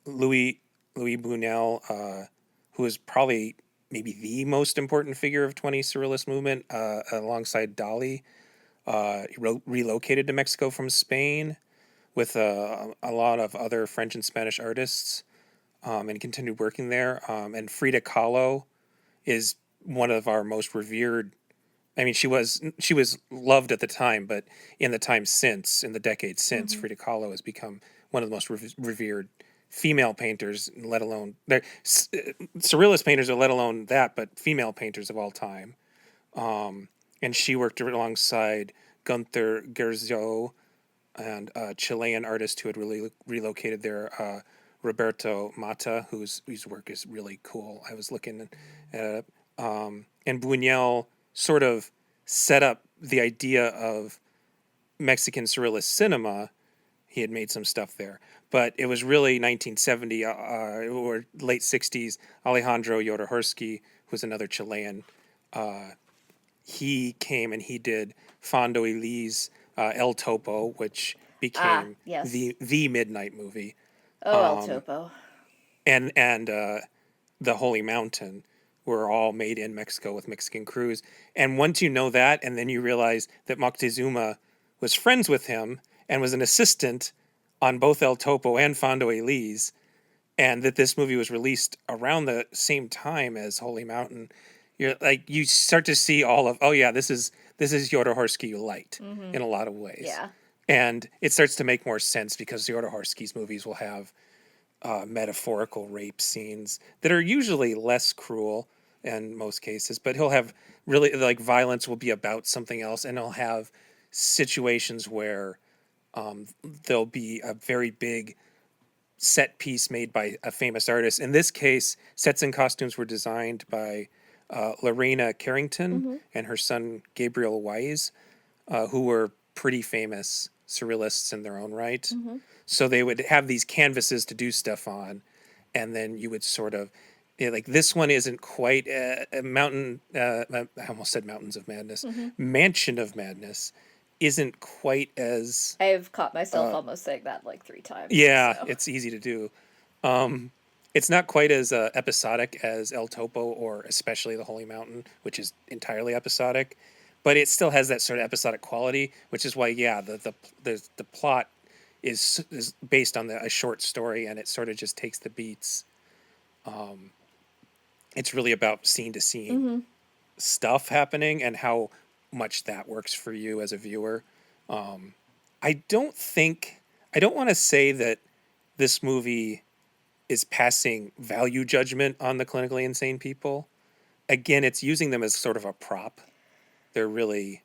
Louis Buñuel, who is probably maybe the most important figure of 20th Surrealist movement, alongside Dali, relocated to Mexico from Spain with a lot of other French and Spanish artists, and continued working there. And Frida Kahlo is one of our most revered. I mean, she was loved at the time, but in the decades since, Frida Kahlo has become one of the most revered female painters, let alone surrealist painters, or let alone that, but female painters of all time. And she worked alongside Gunther Gerzo and a Chilean artist who had really relocated there, Roberto Mata, whose work is really cool. I was looking at it. And Buñuel sort of set up the idea of Mexican surrealist cinema. He had made some stuff there, but it was really 1970 or late 60s. Alejandro Jodorowsky, who was another Chilean, he came and he did Fondo Elise, El Topo, which became yes. the Midnight movie. Oh, El Topo. And The Holy Mountain were all made in Mexico with Mexican crews. And once you know that, and then you realize that Moctezuma was friends with him and was an assistant on both El Topo and Fondo Elise, and that this movie was released around the same time as Holy Mountain, you're like, you start to see all of, oh yeah, this is Jodorowsky light in a lot of ways. Yeah. And it starts to make more sense because Jodorowsky's movies will have metaphorical rape scenes that are usually less cruel in most cases, but he'll have really, like, violence will be about something else, and he'll have situations where there'll be a very big set piece made by a famous artist. In this case, sets and costumes were designed by Lorena Carrington Mm-hmm. and her son Gabriel Wise, who were pretty famous surrealists in their own right. Mm-hmm. So they would have these canvases to do stuff on, and then you would sort of, like this one isn't quite a mountain. I almost said Mountains of Madness. Mm-hmm. Mansion of Madness isn't quite as. I've caught myself almost saying that like 3 times. Yeah, So. it's easy to do. It's not quite as episodic as El Topo or especially the Holy Mountain, which is entirely episodic, but it still has that sort of episodic quality, which is why, yeah, the plot is based on a short story, and it sort of just takes the beats. It's really about scene to scene Mm-hmm. stuff happening and how much that works for you as a viewer. I don't want to say that this movie is passing value judgment on the clinically insane people. Again, it's using them as sort of a prop. They're really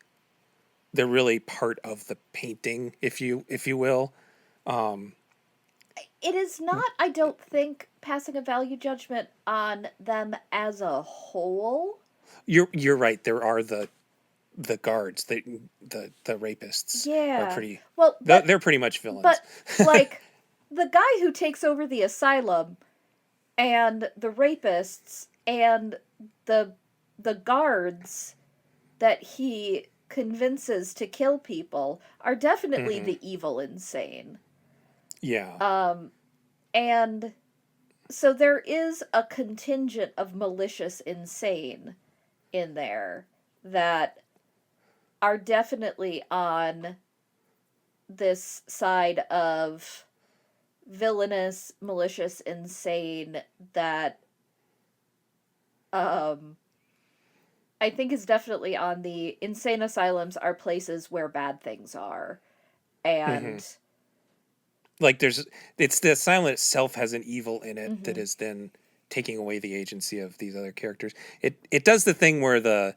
part of the painting, if you will. It is not, I don't think, passing a value judgment on them as a whole. You're right. There are the guards, the rapists. Yeah. Are pretty. Well, They're pretty much villains. But like the guy who takes over the asylum and the rapists and the guards that he convinces to kill people are definitely the evil insane. Yeah. And so there is a contingent of malicious insane in there that are definitely on this side of villainous, malicious, insane that I think is definitely on the insane asylums are places where bad things are. And like it's the asylum itself has an evil in it that is then taking away the agency of these other characters. It does the thing where the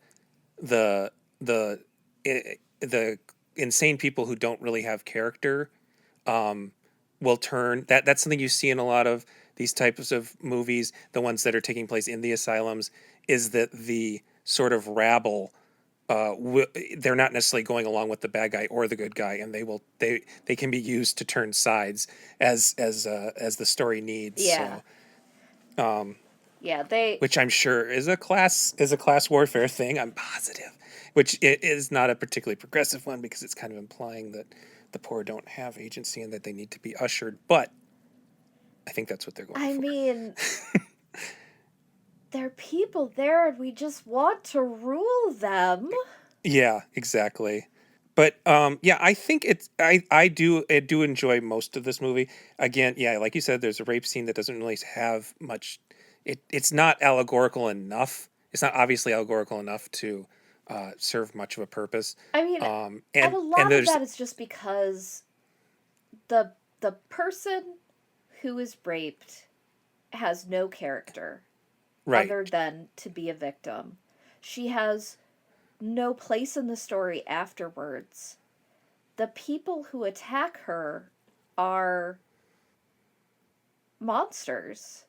insane people who don't really have character will turn. That's something you see in a lot of these types of movies, the ones that are taking place in the asylums, is that the sort of rabble, they're not necessarily going along with the bad guy or the good guy, and they can be used to turn sides as the story needs. yeah. So, Yeah, which I'm sure is a class warfare thing. I'm positive, which it is not a particularly progressive one because it's kind of implying that the poor don't have agency and that they need to be ushered. But I think that's what they're going for. I mean, there are people there and we just want to rule them. Yeah, exactly. But yeah, I think I do enjoy most of this movie. Again, yeah, like you said, there's a rape scene that doesn't really have much. It's not allegorical enough. It's not obviously allegorical enough to serve much of a purpose. I mean, and a lot of that is just because the person who is raped has no character other than to be a victim. She has no place in the story afterwards. The people who attack her are monsters.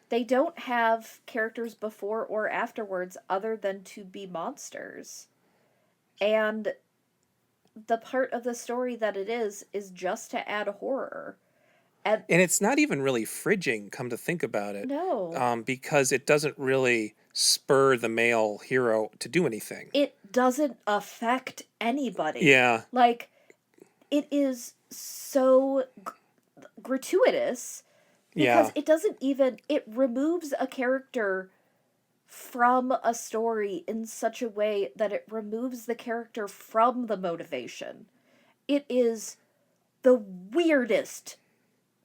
They don't have characters before or afterwards other than to be monsters. And the part of the story that it is just to add horror. And it's not even really fridging, come to think about it. No. Because it doesn't really spur the male hero to do anything. It doesn't affect anybody. Yeah. Like, it is so gratuitous because it doesn't even, it removes a character from a story in such a way that it removes the character from the motivation. It is the weirdest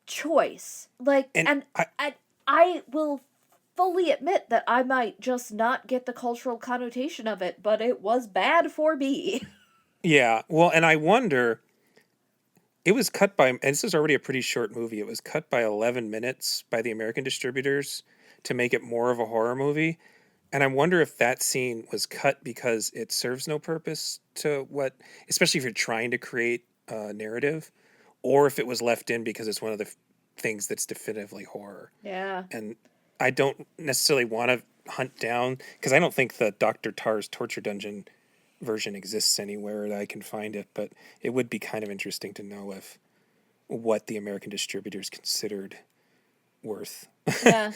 choice. Like, and I will fully admit that I might just not get the cultural connotation of it, but it was bad for me. Yeah, well, and I wonder, it was cut by, and this is already a pretty short movie, it was cut by 11 minutes by the American distributors to make it more of a horror movie. And I wonder if that scene was cut because it serves no purpose to what, especially if you're trying to create a narrative, or if it was left in because it's one of the things that's definitively horror. Yeah. And I don't necessarily want to hunt down, because I don't think the Dr. Tar's Torture Dungeon version exists anywhere that I can find it, but it would be kind of interesting to know if what the American distributors considered worth. Yeah.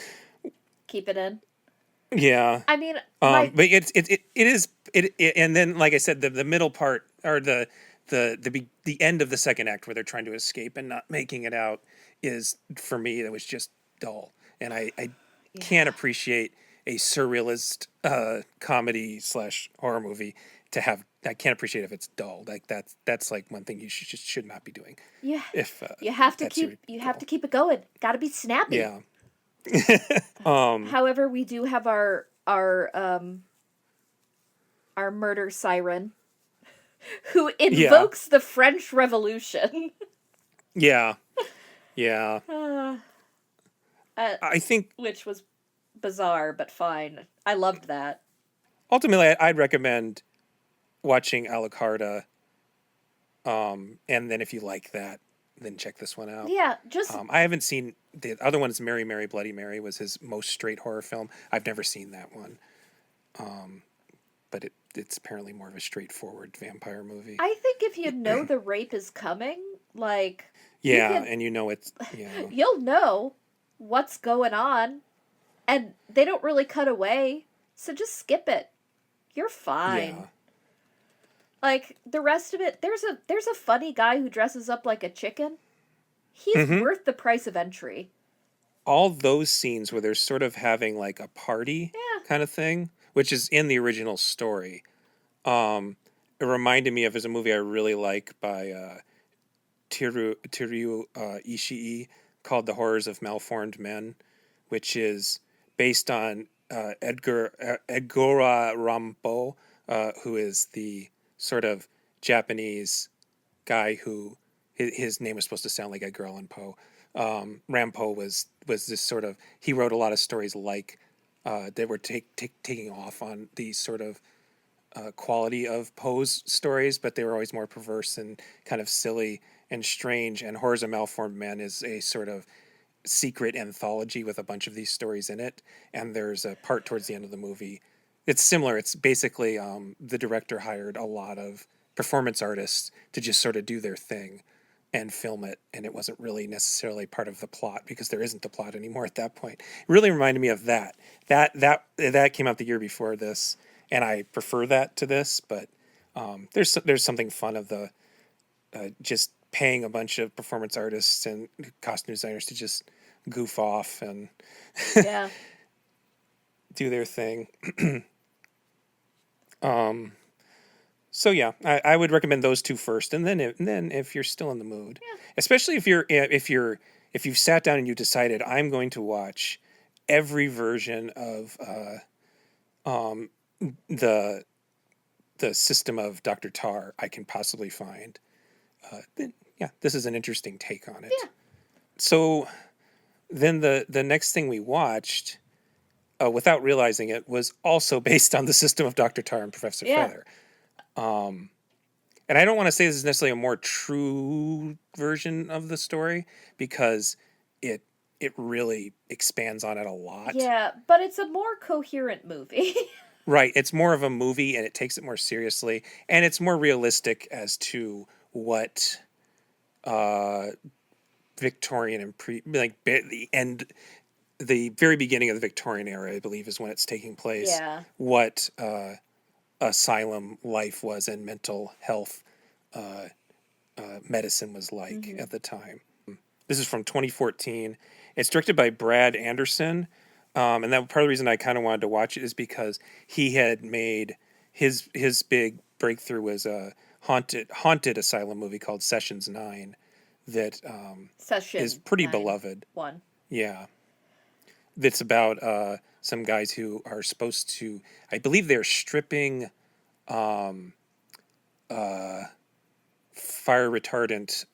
Keep it in. Yeah. I mean, But and then, like I said, the middle part, or the end of the second act where they're trying to escape and not making it out, is, for me, that was just dull, and I can't appreciate a surrealist comedy / horror movie to have. I can't appreciate if it's dull. Like that's like one thing you should not be doing. Yeah. If You have to that's your have goal. to keep it going. Got to be snappy. Yeah. However, we do have our murder siren who invokes the French Revolution. Yeah. Yeah. I think Which was bizarre, but fine. I loved that. ultimately I'd recommend watching a la carte, and then if you like that, then check this one out. Yeah, just I haven't seen the other one. Is Mary Mary Bloody Mary was his most straight horror film. I've never seen that one, but it's apparently more of a straightforward vampire movie. I think if you know the rape is coming, like and it's you'll know what's going on, and they don't really cut away, so just skip it. You're fine. Yeah. Like the rest of it, there's a funny guy who dresses up like a chicken. He's worth the price of entry. All those scenes where they're sort of having like a party kind of thing, which is in the original story. It reminded me of a movie I really like by Teru Ishii called The Horrors of Malformed Men, which is based on Edgara Rampo, who is the sort of Japanese guy who his name was supposed to sound like Edgar Allan Poe. Rampo was this sort of, he wrote a lot of stories like that were taking off on the sort of quality of Poe's stories, but they were always more perverse and kind of silly and strange. And Horrors of Malformed Men is a sort of secret anthology with a bunch of these stories in it. And there's a part towards the end of the movie. It's similar. It's basically the director hired a lot of performance artists to just sort of do their thing and film it, and it wasn't really necessarily part of the plot because there isn't a plot anymore at that point. It really reminded me of that. That came out the year before this, and I prefer that to this. But there's something fun of the just paying a bunch of performance artists and costume designers to just goof off and do their thing. So yeah, I would recommend those two first, and then if you're still in the mood, especially if you've sat down and you decided I'm going to watch every version of the system of Dr. Tar I can possibly find, then this is an interesting take on it. Yeah. So then the next thing we watched, without realizing it, was also based on the system of Dr. Tar and Professor Feather. And I don't want to say this is necessarily a more true version of the story because it really expands on it a lot. Yeah, but it's a more coherent movie. Right. It's more of a movie and it takes it more seriously, and it's more realistic as to what Victorian and the very beginning of the Victorian era, I believe, is when it's taking place. Yeah. What asylum life was and mental health medicine was like at the time. This is from 2014. It's directed by Brad Anderson, and that part of the reason I kind of wanted to watch it is because he had made his big breakthrough was a haunted asylum movie called Sessions 9 that is pretty beloved. One. Yeah. That's about some guys who are supposed to, I believe they're stripping fire retardant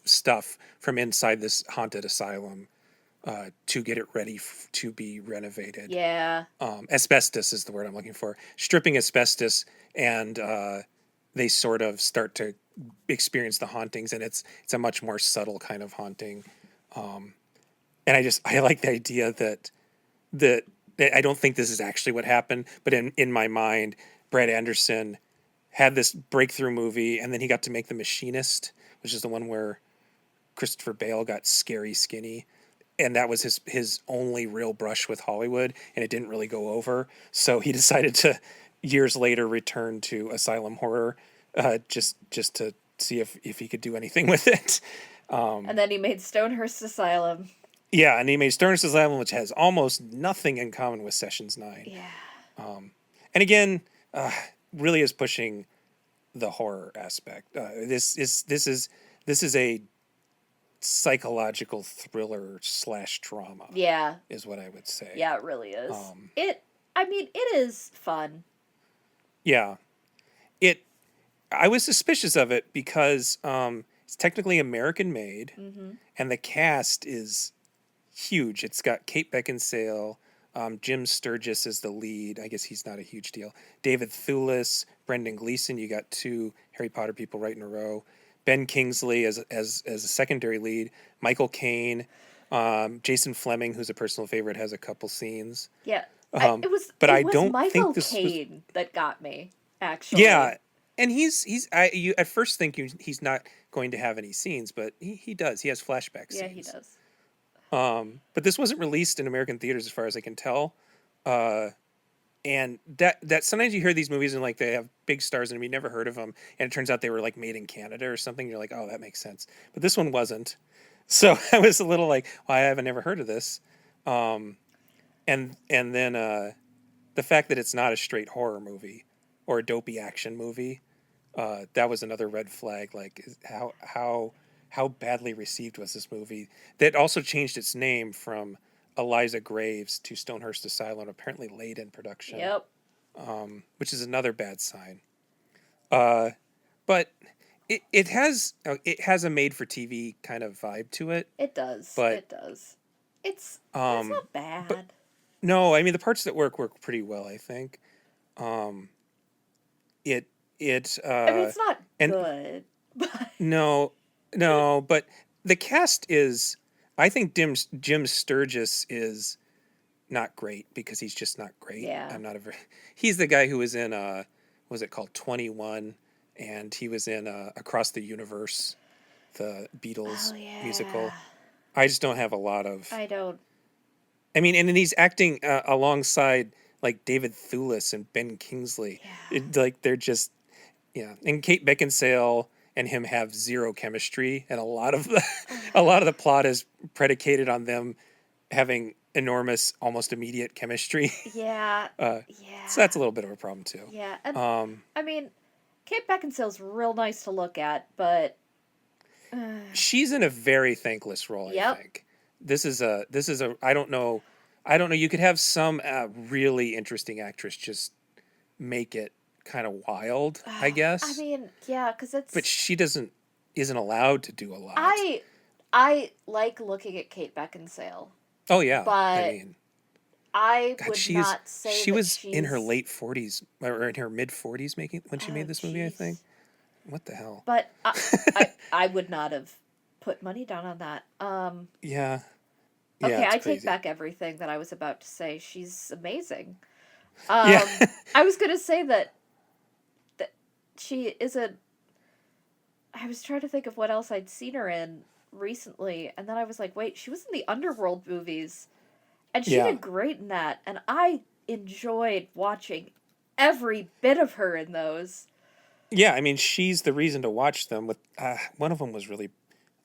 stuff from inside this haunted asylum to get it ready to be renovated. Yeah. Asbestos is the word I'm looking for. Stripping asbestos, and they sort of start to experience the hauntings, and it's a much more subtle kind of haunting. And I like the idea that I don't think this is actually what happened, but in my mind, Brad Anderson had this breakthrough movie, and then he got to make The Machinist, which is the one where Christopher Bale got scary skinny, and that was his only real brush with Hollywood, and it didn't really go over. So he decided to years later return to Asylum horror, just to see if he could do anything with it. And then he made Stonehearst Asylum. Yeah, and he made Stonehearst Asylum, which has almost nothing in common with Sessions 9. Yeah. And again, really is pushing the horror aspect. This is a psychological thriller / drama. Yeah. Is what I would say. Yeah, it really is. It is fun. Yeah. I was suspicious of it because it's technically American made, and the cast is huge. It's got Kate Beckinsale, Jim Sturgis is the lead. I guess he's not a huge deal. David Thewlis, Brendan Gleeson. You got 2 Harry Potter people right in a row. Ben Kingsley as a secondary lead. Michael Caine, Jason Fleming, who's a personal favorite, has a couple scenes. Yeah, it was don't Michael think this Caine that got me, actually. Yeah, and you at first think he's not going to have any scenes, but he does. He has flashback scenes. Yeah, he does. But this wasn't released in American theaters as far as I can tell. And that sometimes you hear these movies and like they have big stars and you never heard of them, and it turns out they were like made in Canada or something. You're like, oh, that makes sense. But this one wasn't. So I was a little like, well, I haven't never heard of this. And then the fact that it's not a straight horror movie or a dopey action movie, that was another red flag. Like how badly received was this movie? That also changed its name from Eliza Graves to Stonehearst Asylum, apparently late in production. Yep. Which is another bad sign. But it has a made for TV kind of vibe to it. It does. But it does. It's not bad. But, no, I mean the parts that work pretty well, I think. I mean it's not good. But No, but the cast is. I think Jim Sturgis is not great because he's just not great. Yeah. He's the guy who was in what was it called 21, and he was in Across the Universe, the Beatles musical. I just don't have a lot of. I don't. I mean, and he's acting alongside like David Thewlis and Ben Kingsley. Yeah. They're just and Kate Beckinsale and him have zero chemistry, and a lot of the plot is predicated on them having enormous, almost immediate chemistry. Yeah. So that's a little bit of a problem too. Yeah, and I mean, Kate Beckinsale's real nice to look at, but she's in a very thankless role. Yep. I think this is a I don't know. You could have some really interesting actress just make it kind of wild, I guess. I mean, yeah, because it's. But she isn't allowed to do a lot. I like looking at Kate Beckinsale. Oh yeah, but I mean, I would not say she that was she's... in her late 40s or in her mid 40s when she made this movie. I think. What the hell? But I would not have put money down on that. Yeah. Okay, I crazy. take back everything that I was about to say. She's amazing. Yeah. I was gonna say that she isn't. I was trying to think of what else I'd seen her in recently, and then I was like, wait, she was in the Underworld movies, and she did great in that, and I enjoyed watching every bit of her in those. Yeah, I mean, she's the reason to watch them. With one of them was really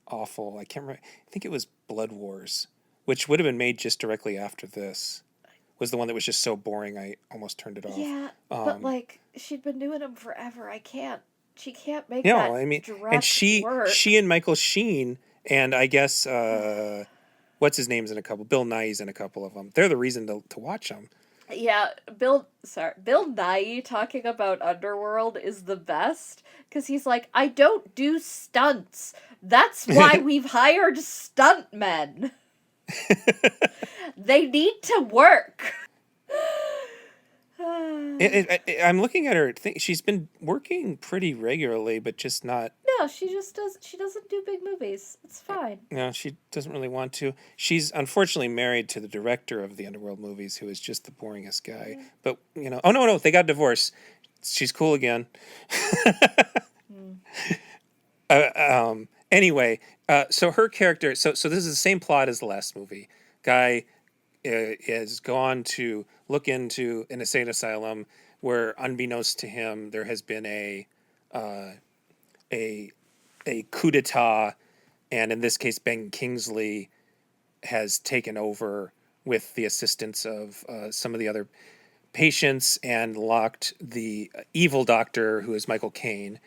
awful. I can't remember. I think it was Blood Wars, which would have been made just directly after this. Was the one that was just so boring I almost turned it off. Yeah, but like she'd been doing them forever. She can't make no, that I mean, direct and she and Michael Sheen and I guess what's his name's in a couple. Bill Nighy's in a couple of them. They're the reason to watch them. Yeah, Bill Nighy talking about Underworld is the best because he's like, I don't do stunts. That's why we've hired stuntmen. They need to work. I'm looking at her. She's been working pretty regularly, but just not. No, she just does. She doesn't do big movies. It's fine. No, she doesn't really want to. She's unfortunately married to the director of the Underworld movies, who is just the boringest guy. But oh no, they got divorced. She's cool again. Anyway, so her character. So this is the same plot as the last movie. Guy is gone to look into an insane asylum where, unbeknownst to him, there has been a coup d'état, and in this case, Ben Kingsley has taken over with the assistance of some of the other patients and locked the evil doctor, who is Michael Caine,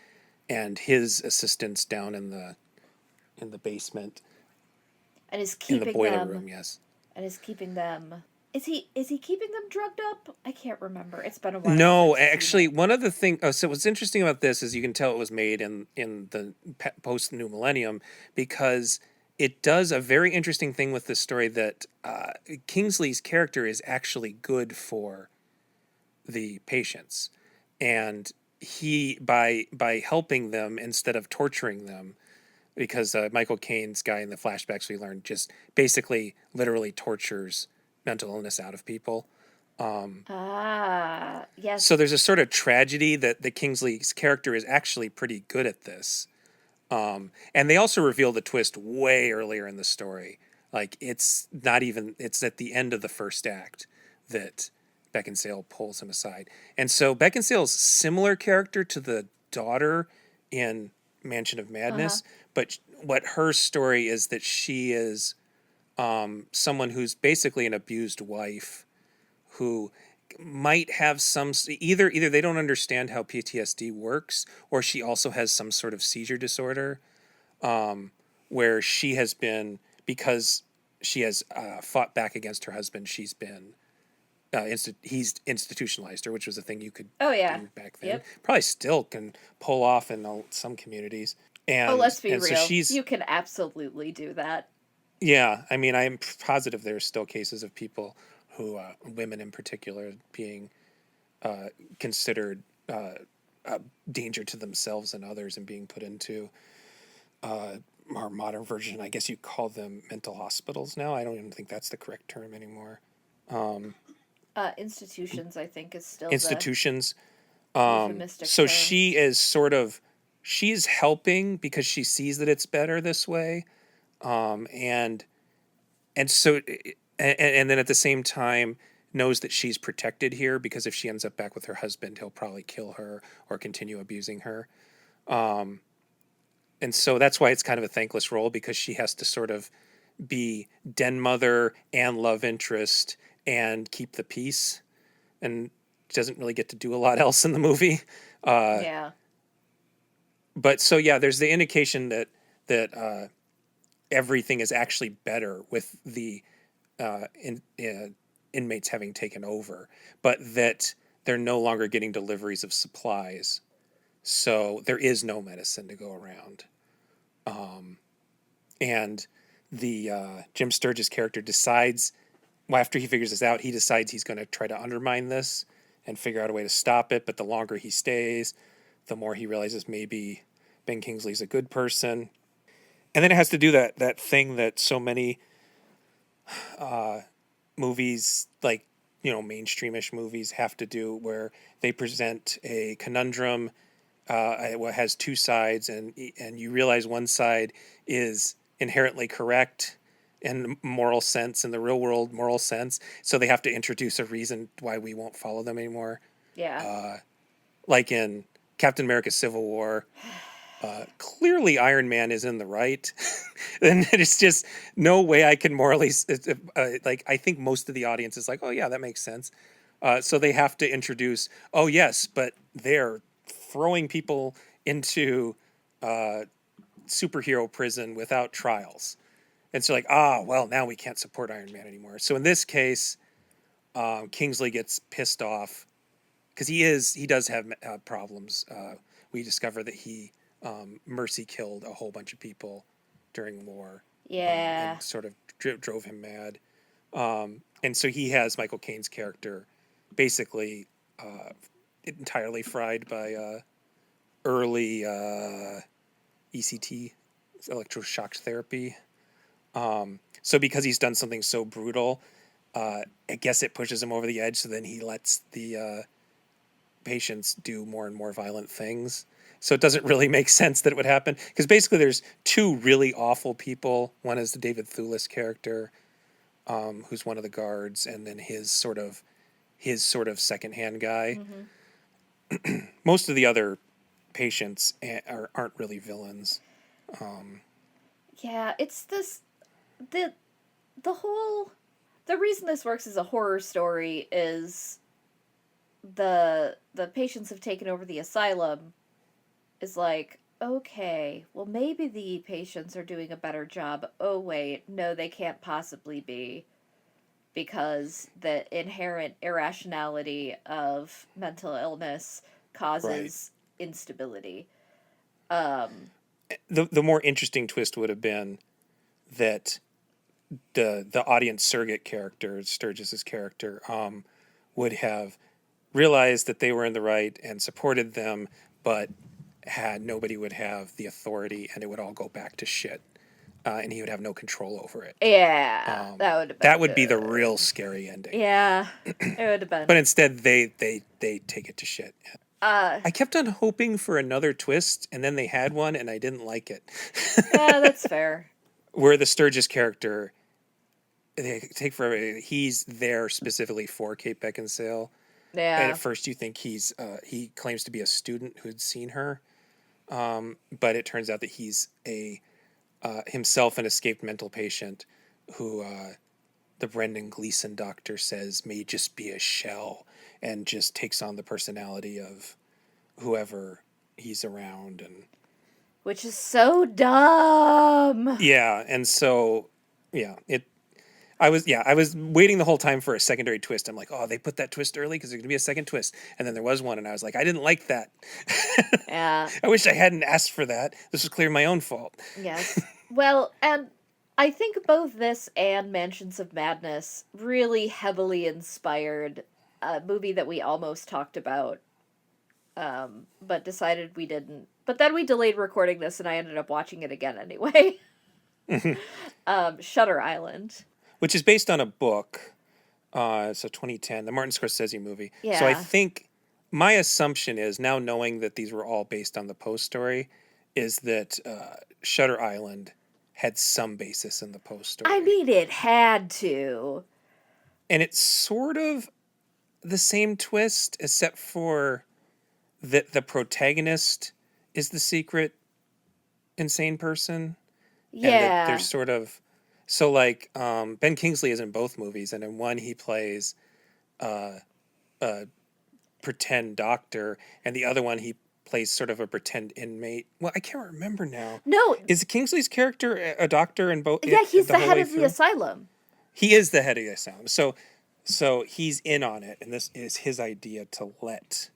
and his assistants down in the basement, And is in keeping the boiler them. room. Yes. And is keeping them. Is he keeping them drugged up? I can't remember. It's been a while. No, actually, one of the things. Oh, so what's interesting about this is you can tell it was made in the post New Millennium, because it does a very interesting thing with this story that Kingsley's character is actually good for the patients, and he by helping them instead of torturing them, because Michael Caine's guy in the flashbacks, we learned, just basically literally tortures mental illness out of people. Yes. So there's a sort of tragedy that the Kingsley's character is actually pretty good at this. And they also reveal the twist way earlier in the story. Like, it's at the end of the first act that Beckinsale pulls him aside. And so Beckinsale's similar character to the daughter in Mansion of Madness, but what her story is that she is someone who's basically an abused wife who might have some, either they don't understand how PTSD works, or she also has some sort of seizure disorder, where she has been, because she has fought back against her husband, she's been he's institutionalized her, which was a thing you could do back then. Yep. Probably still can pull off in some communities. And let's be real. So you can absolutely do that. Yeah, I mean, I'm positive there's still cases of people who, women in particular, being considered a danger to themselves and others, and being put into our modern version. I guess you call them mental hospitals now. I don't even think that's the correct term anymore. Institutions, I think, is still institutions. the euphemistic so term. she is she's helping because she sees that it's better this way, and so and then at the same time knows that she's protected here, because if she ends up back with her husband, he'll probably kill her or continue abusing her. And so that's why it's kind of a thankless role, because she has to sort of be den mother and love interest and keep the peace, and doesn't really get to do a lot else in the movie. Yeah. But so yeah, there's the indication that everything is actually better with the inmates having taken over, but that they're no longer getting deliveries of supplies, so there is no medicine to go around. And the Jim Sturgis character decides, well, after he figures this out, he decides he's going to try to undermine this and figure out a way to stop it. But the longer he stays, the more he realizes maybe Ben Kingsley's a good person. And then it has to do that thing that so many movies, like, mainstreamish movies, have to do, where they present a conundrum. It has two sides, and you realize one side is inherently correct in moral sense, in the real world moral sense, so they have to introduce a reason why we won't follow them anymore. Yeah. Like in Captain America Civil War, clearly Iron Man is in the right. And it's just no way I can morally, I think most of the audience is like, oh yeah, that makes sense. So they have to introduce, oh yes, but they're throwing people into superhero prison without trials. And so well, now we can't support Iron Man anymore. So in this case, Kingsley gets pissed off because he does have problems. We discover that he mercy killed a whole bunch of people during war. Yeah. And sort of drove him mad. And so he has Michael Caine's character basically entirely fried by early ECT, electroshock therapy. So because he's done something so brutal, I guess it pushes him over the edge. So then he lets the patients do more and more violent things. So it doesn't really make sense that it would happen, because basically there's two really awful people. One is the David Thewlis character, who's one of the guards, and then his sort of secondhand guy. Most of the other patients aren't really villains. Yeah, it's this the whole the reason this works as a horror story is the patients have taken over the asylum is like, okay, well maybe the patients are doing a better job. Oh wait, no they can't possibly be, because the inherent irrationality of mental illness causes instability. The more interesting twist would have been that the audience surrogate character, Sturgis's character, would have realized that they were in the right and supported them, but nobody would have the authority, and it would all go back to shit, and he would have no control over it. Yeah, that would have been That would be the good. real scary ending. Yeah, it would have been. But instead, they take it to shit. Uh, I kept on hoping for another twist, and then they had one, and I didn't like it. yeah, that's fair. Where the Sturgis character, they take forever. He's there specifically for Kate Beckinsale. Yeah. And at first, you think he claims to be a student who'd seen her, but it turns out that he's himself an escaped mental patient who the Brendan Gleeson doctor says may just be a shell and just takes on the personality of whoever he's around, and Which is so dumb. yeah, and so yeah, I was waiting the whole time for a secondary twist. I'm like, oh, they put that twist early because there's gonna be a second twist, and then there was one, and I was like, I didn't like that. Yeah. I wish I hadn't asked for that. This was clearly my own fault. Yes. Well, and I think both this and Mansions of Madness really heavily inspired a movie that we almost talked about, but decided we didn't. But then we delayed recording this, and I ended up watching it again anyway. Shutter Island. Which is based on a book. It's a 2010, the Martin Scorsese movie. Yeah. So I think my assumption is, now knowing that these were all based on the Poe story, is that Shutter Island had some basis in the Poe story. I mean, it had to. And it's sort of the same twist, except for that the protagonist is the secret insane person. Yeah. And that there's sort of... So, like, Ben Kingsley is in both movies, and in one he plays a pretend doctor, and the other one he plays sort of a pretend inmate. Well, I can't remember now. No. Is Kingsley's character a doctor in both? Yeah, he's the head of through? the asylum. He is the head of the asylum. So he's in on it, and this is his idea to let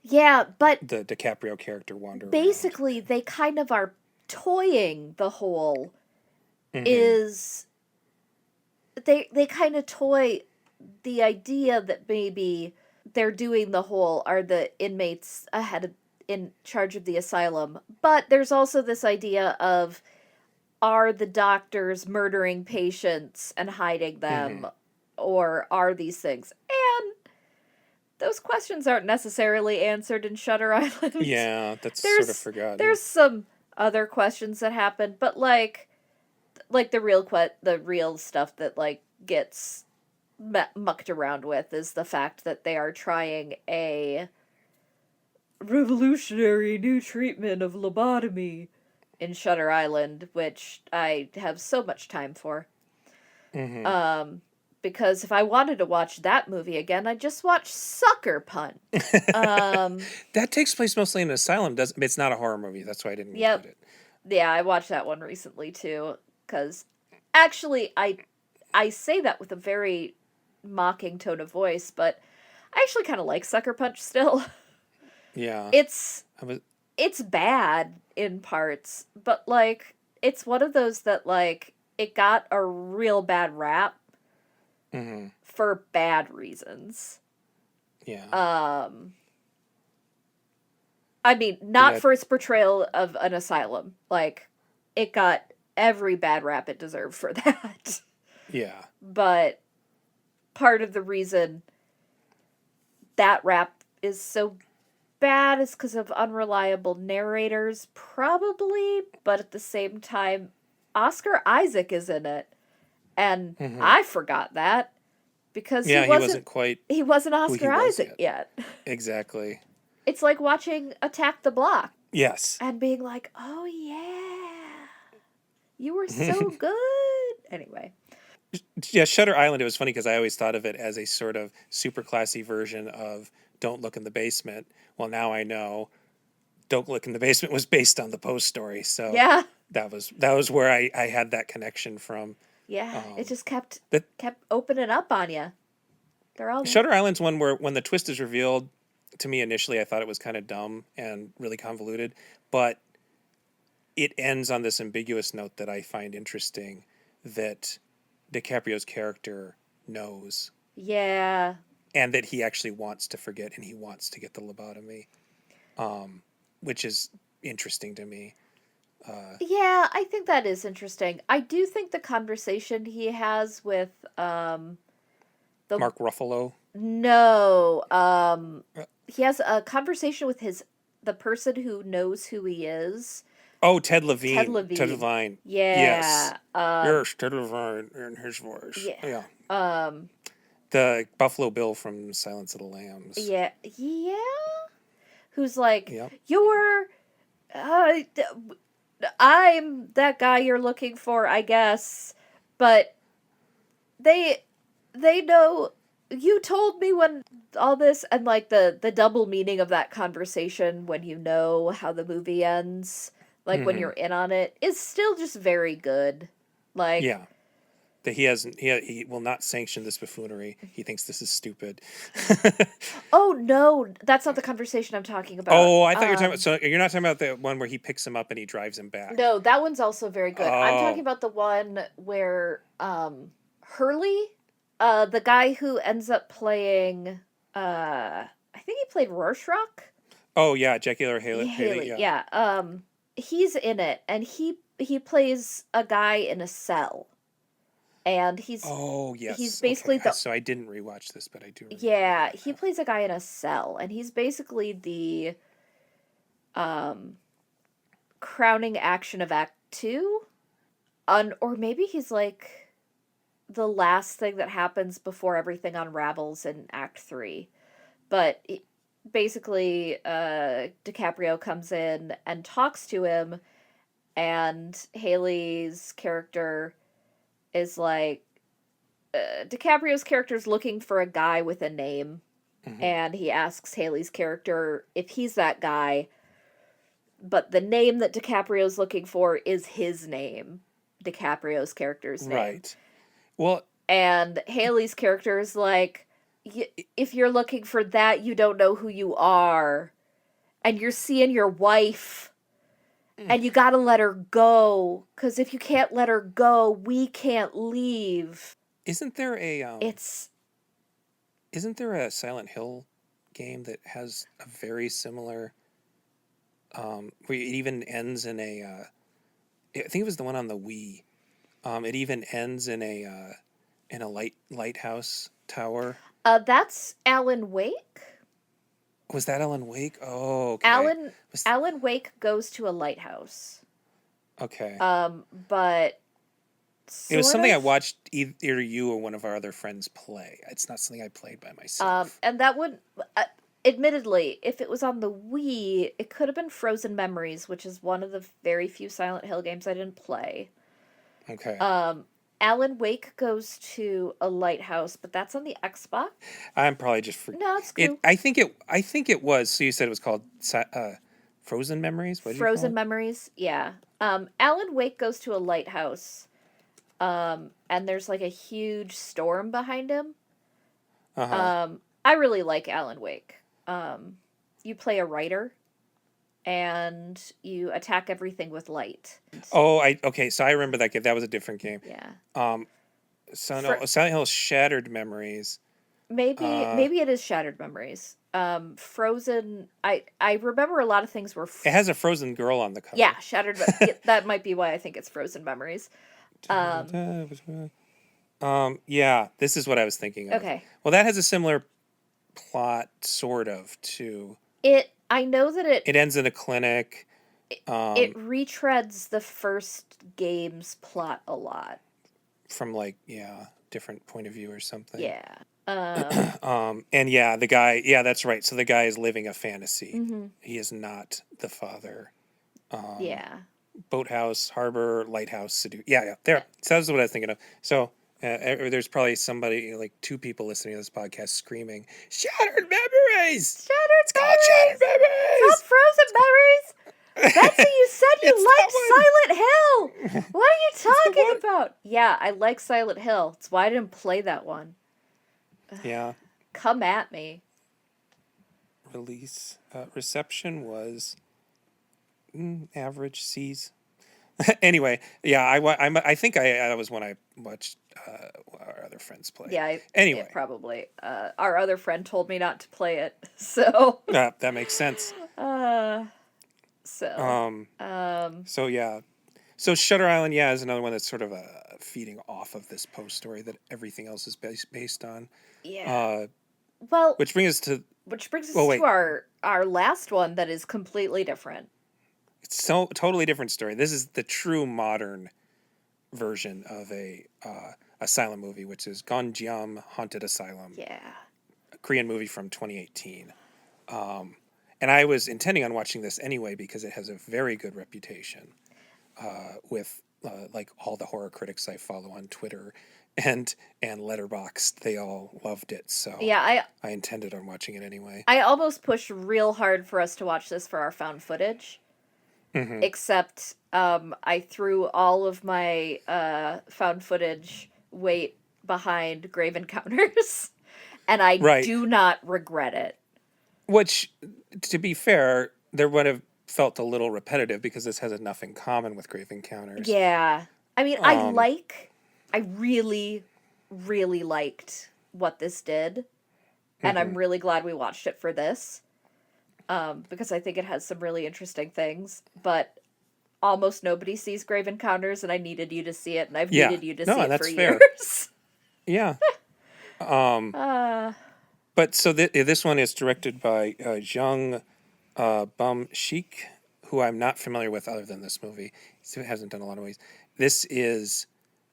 Yeah, but the DiCaprio character wander basically around. they kind of are toying the whole is they kind of toy the idea that maybe they're doing the whole are the inmates in charge of the asylum, but there's also this idea of are the doctors murdering patients and hiding them, or are these things, and those questions aren't necessarily answered in Shutter Island. Yeah, that's sort of forgotten. There's some other questions that happen, but like the real stuff that like gets mucked around with is the fact that they are trying a revolutionary new treatment of lobotomy in Shutter Island, which I have so much time for. Because if I wanted to watch that movie again, I'd just watch Sucker Punch. That takes place mostly in an asylum. It's not a horror movie. That's why I didn't include it. Yeah, I watched that one recently too. Because actually, I say that with a very mocking tone of voice, but I actually kind of like Sucker Punch still. Yeah. It's bad in parts, but like it's one of those that like it got a real bad rap for bad reasons. Yeah. I mean, not for its portrayal of an asylum. Like, it got every bad rap it deserved for that. Yeah. But part of the reason that rap is so bad is because of unreliable narrators, probably, but at the same time, Oscar Isaac is in it. And I forgot that because he wasn't quite he wasn't Oscar Isaac yet. Exactly. It's like watching Attack the Block. Yes. And being like, oh yeah, you were so good. Anyway. Yeah, Shutter Island, it was funny because I always thought of it as a sort of super classy version of Don't Look in the Basement. Well, now I know Don't Look in the Basement was based on the Post story. So yeah, that was where I had that connection from. Yeah, it just kept opening up on you. They're all Shutter Island's one where when the twist is revealed, to me initially I thought it was kind of dumb and really convoluted, but it ends on this ambiguous note that I find interesting, that DiCaprio's character knows. Yeah. And that he actually wants to forget and he wants to get the lobotomy, which is interesting to me. Yeah, I think that is interesting. I do think the conversation he has with Mark Ruffalo. No, he has a conversation with the person who knows who he is. Oh, Ted Levine. Ted Levine. Yeah. Yes. Yes, Ted Levine in his voice. Yeah. The Buffalo Bill from Silence of the Lambs. Yeah. Yeah. Who's like, yep. You're, I'm that guy you're looking for, I guess, but they know you told me when all this, and like the double meaning of that conversation when you know how the movie ends, like when you're in on it, is still just very good. Like, yeah, that he will not sanction this buffoonery. He thinks this is stupid. Oh no, that's not the conversation I'm talking about. Oh, I thought you were talking about. So you're not talking about the one where he picks him up and he drives him back. No, that one's also very good. I'm talking about the one where Hurley, the guy who ends up playing, I think he played Rorschach. Oh yeah, Jackie Earle Haley. Yeah. He's in it, and he plays a guy in a cell, and he's he's basically so I didn't rewatch this, but I do. Yeah, he plays a guy in a cell, and he's basically the crowning action of Act 2, or maybe he's like the last thing that happens before everything unravels in Act 3. But basically, DiCaprio comes in and talks to him, and Haley's character is like, DiCaprio's character is looking for a guy with a name, and he asks Haley's character if he's that guy, but the name that DiCaprio's looking for is his name, DiCaprio's character's name. Right. Well, and Haley's character is like, if you're looking for that, you don't know who you are, and you're seeing your wife, and you gotta let her go, because if you can't let her go, we can't leave. Isn't there a Isn't there a Silent Hill game that has a very similar where it even ends in a I think it was the one on the Wii. It even ends in a lighthouse tower. That's Alan Wake. Was that Alan Wake? Oh, okay. Alan Wake goes to a lighthouse. Okay. But it was something I watched either you or one of our other friends play. It's not something I played by myself. And that would, admittedly, if it was on the Wii, it could have been Frozen Memories, which is one of the very few Silent Hill games I didn't play. Okay. Alan Wake goes to a lighthouse, but that's on the Xbox. I'm probably just No, it's cool. I think it was. So you said it was called Frozen Memories. What did Frozen Memories. Yeah. Alan Wake goes to a lighthouse, and there's like a huge storm behind him. I really like Alan Wake. You play a writer, and you attack everything with light. Oh, okay. So I remember that game. That was a different game. Yeah. Silent Hill Shattered Memories Maybe it is Shattered Memories. Frozen. I remember a lot of things were. It has a frozen girl on the cover. Yeah, Shattered. Yeah, that might be why I think it's Frozen Memories. Yeah, this is what I was thinking of. Okay. Well, that has a similar plot, sort of, to. I know that it It ends in a clinic. it retreads the first game's plot a lot. From like, yeah, different point of view or something. Yeah. And yeah, the guy, yeah, that's right. So the guy is living a fantasy. Mm-hmm. He is not the father. Yeah. Boathouse, harbor, lighthouse, yeah. There. So that's what I was thinking of. So there's probably somebody, like 2 people listening to this podcast screaming, "Shattered Memories! It's called Shattered Memories! Not Frozen Memories! Betsy, you said you liked Silent Hill! What are you talking about? Yeah, I like Silent Hill. That's why I didn't play that one. Yeah. Come at me. Release. Reception was average C's. Anyway, yeah, I think that was when I watched our other friends play. Yeah, anyway. Yeah, probably. Our other friend told me not to play it, so. That makes sense. So yeah. So Shutter Island, yeah, is another one that's sort of feeding off of this post story that everything else is based on. Yeah. Which brings us to our last one that is completely different. It's so totally different story. This is the true modern version of a Asylum movie, which is Gonjiam Haunted Asylum. Yeah. A Korean movie from 2018. And I was intending on watching this anyway because it has a very good reputation with like all the horror critics I follow on Twitter and Letterboxd. They all loved it. So yeah, I intended on watching it anyway. I almost pushed real hard for us to watch this for our found footage. Mm-hmm. Except I threw all of my found footage weight behind Grave Encounters, and I do not regret it. Which, to be fair, there would have felt a little repetitive because this has enough in common with Grave Encounters. Yeah. I mean, I really, really liked what this did, and I'm really glad we watched it for this. Because I think it has some really interesting things, but almost nobody sees Grave Encounters, and I needed you to see it, and I've needed you to see it for years. Yeah. But so this one is directed by Jung Bum-shik, who I'm not familiar with other than this movie. He hasn't done a lot of movies. This is,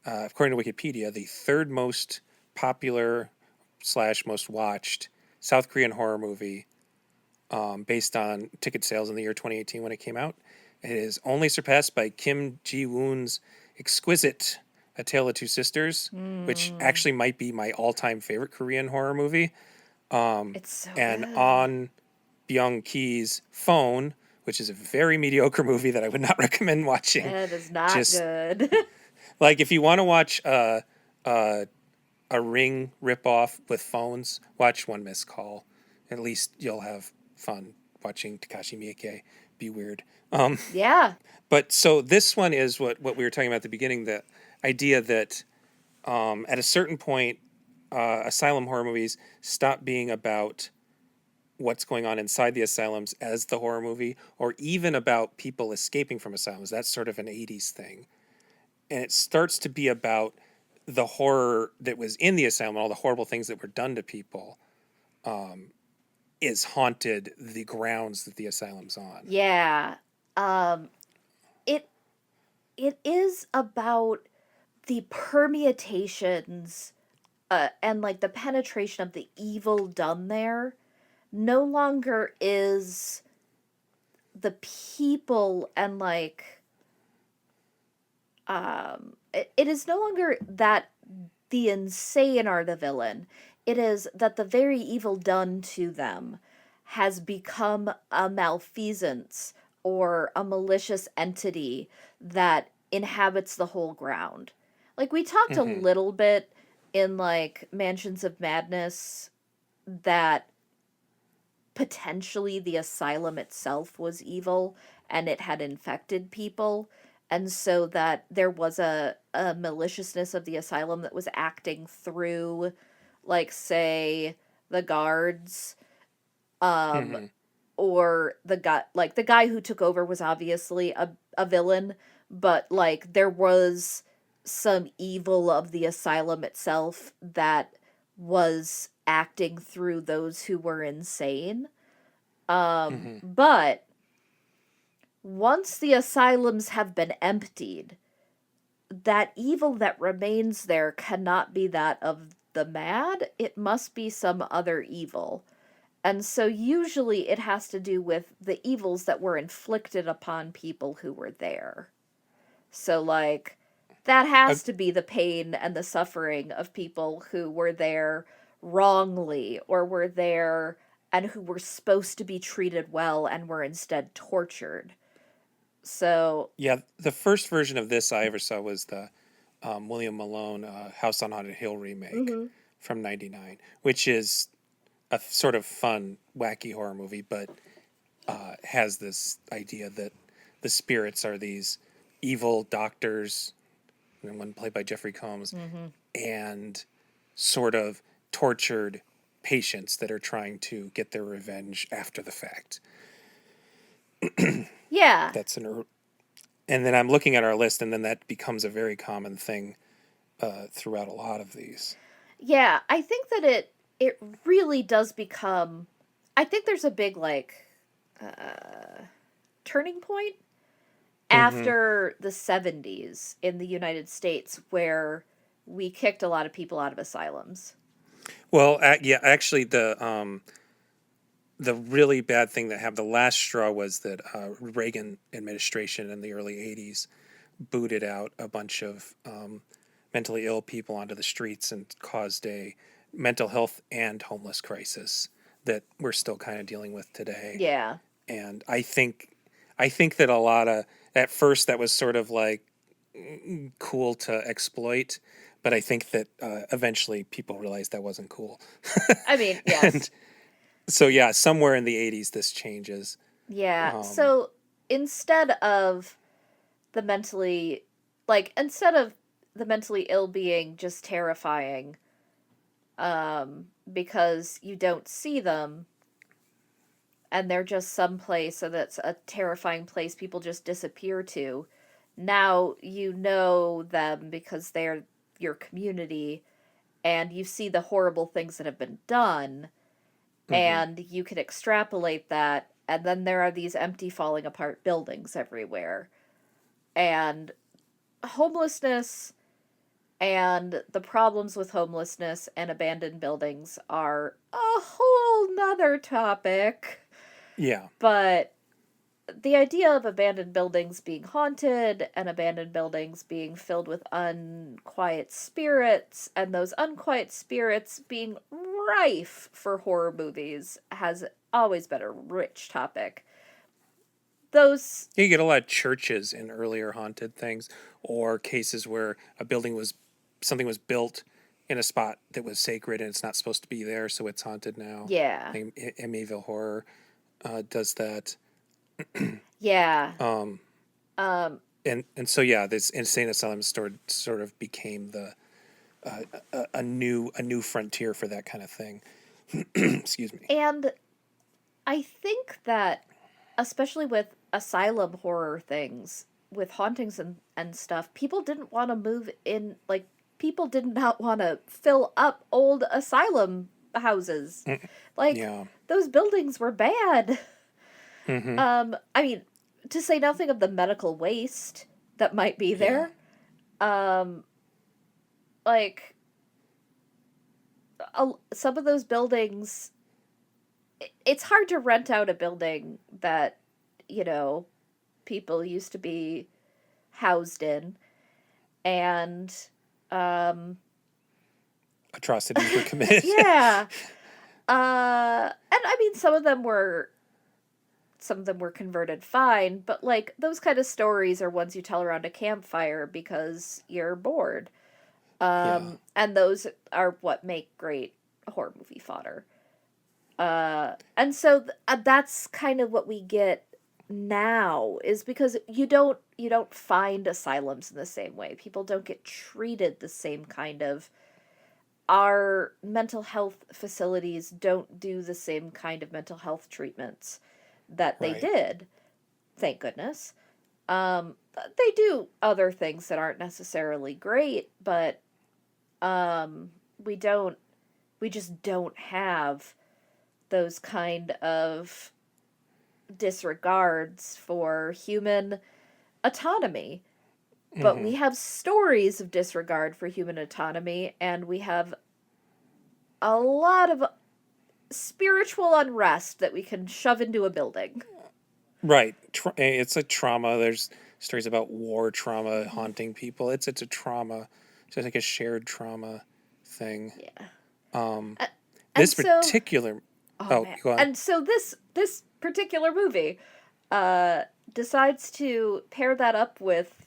according to Wikipedia, the 3rd most popular / most watched South Korean horror movie. Based on ticket sales in the year 2018 when it came out. It is only surpassed by Kim Ji-woon's exquisite A Tale of Two Sisters, which actually might be my all-time favorite Korean horror movie. It's so and good. On Byung-ki's Phone, which is a very mediocre movie that I would not recommend watching. It is not good. Like, if you want to watch a Ring ripoff with phones, watch One Missed Call. At least you'll have fun watching Takashi Miike be weird. Yeah. But so this one is what we were talking about at the beginning, the idea that at a certain point, asylum horror movies stop being about what's going on inside the asylums as the horror movie, or even about people escaping from asylums. That's sort of an 80s thing. And it starts to be about the horror that was in the asylum, all the horrible things that were done to people. Is haunted the grounds that the asylum's on. Yeah. It is about the permutations and like the penetration of the evil done there no longer is the people and like it is no longer that the insane are the villain. It is that the very evil done to them has become a malfeasance or a malicious entity that inhabits the whole ground. Like, we talked a little bit in, like, Mansions of Madness that potentially the asylum itself was evil and it had infected people. And so that there was a maliciousness of the asylum that was acting through like, say, the guards, um, Mm-hmm. or the guy who took over was obviously a villain, but, like, there was some evil of the asylum itself that was acting through those who were insane. Mm-hmm. But once the asylums have been emptied, that evil that remains there cannot be that of the mad, it must be some other evil. And so usually it has to do with the evils that were inflicted upon people who were there. So, like, that has to be the pain and the suffering of people who were there wrongly, or were there and who were supposed to be treated well and were instead tortured. So, Yeah, the first version of this I ever saw was the William Malone House on Haunted Hill remake mhm. from '99, which is a sort of fun, wacky horror movie, but has this idea that the spirits are these evil doctors, and one played by Jeffrey Combs, Mhm. and sort of tortured patients that are trying to get their revenge after the fact. Yeah. That's and then I'm looking at our list, and then that becomes a very common thing throughout a lot of these. Yeah, I think that it really does become, I think there's a big, like, turning point Mm-hmm. after the 70s in the United States, where we kicked a lot of people out of asylums. Well, yeah, actually, the really bad thing that happened, the last straw, was that Reagan administration in the early '80s booted out a bunch of mentally ill people onto the streets and caused a mental health and homeless crisis that we're still kind of dealing with today. Yeah. And I think that a lot of, at first, that was sort of like cool to exploit, but I think that eventually people realized that wasn't cool. I mean, yes. And so yeah, somewhere in the '80s this changes. Yeah. Um, So instead of the instead of the mentally ill being just terrifying, because you don't see them and they're just someplace, so that's a terrifying place people just disappear to. Now you know them because they're your community, and you see the horrible things that have been done, mhm. and you can extrapolate that, and then there are these empty, falling apart buildings everywhere. And homelessness and the problems with homelessness and abandoned buildings are a whole nother topic. Yeah, But the idea of abandoned buildings being haunted and abandoned buildings being filled with unquiet spirits, and those unquiet spirits being rife for horror movies, has always been a rich topic. Those, you get a lot of churches in earlier haunted things, or cases where something was built in a spot that was sacred and it's not supposed to be there, so it's haunted now. yeah, Like Amityville Horror does that. yeah, Um, um, and so yeah, this insane asylum sort of became a new frontier for that kind of thing. Excuse me. and I think that, especially with asylum horror things, with hauntings and stuff, people didn't want to move in, like, people did not want to fill up old asylum houses. Mm, Like, yeah. those buildings were bad. Mm-hmm. I mean, to say nothing of the medical waste that might be Yeah. there. Um, like, some of those buildings, it's hard to rent out a building that, you know, people used to be housed in. And, um, Atrocities were committed. yeah. And I mean, some of them were converted fine, but, like, those kind of stories are ones you tell around a campfire because you're bored. Yeah. And those are what make great horror movie fodder. And so that's kind of what we get now, is because you don't find asylums in the same way. People don't get treated the same kind of our mental health facilities don't do the same kind of mental health treatments that they Right. did. Thank goodness. They do other things that aren't necessarily great, but we just don't have those kind of disregards for human autonomy. But we have stories of disregard for human autonomy, and we have a lot of spiritual unrest that we can shove into a building. Right. It's a trauma. There's stories about war trauma haunting people. It's a trauma. It's like a shared trauma thing. Yeah. This so, particular. oh man. Go on. And so this particular movie decides to pair that up with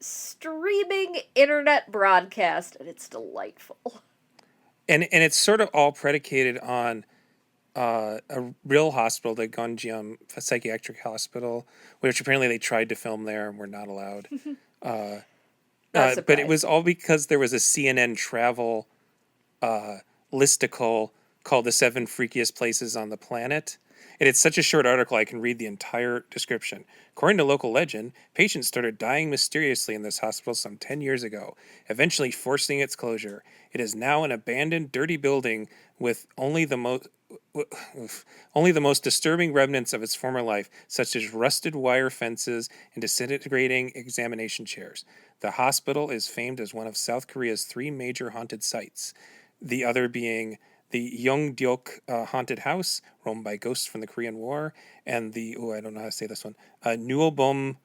streaming internet broadcast, and it's delightful. And it's sort of all predicated on a real hospital, the Gonjiam psychiatric hospital, which apparently they tried to film there and were not allowed. But it was all because there was a CNN travel listicle called "The 7 Freakiest Places on the Planet." And it's such a short article, I can read the entire description. According to local legend, patients started dying mysteriously in this hospital some 10 years ago, eventually forcing its closure. It is now an abandoned, dirty building with only the most disturbing remnants of its former life, such as rusted wire fences and disintegrating examination chairs. The hospital is famed as one of South Korea's 3 major haunted sites, the other being the Yeongdeok haunted house, roamed by ghosts from the Korean War, and the, I don't know how to say this one, Nuobom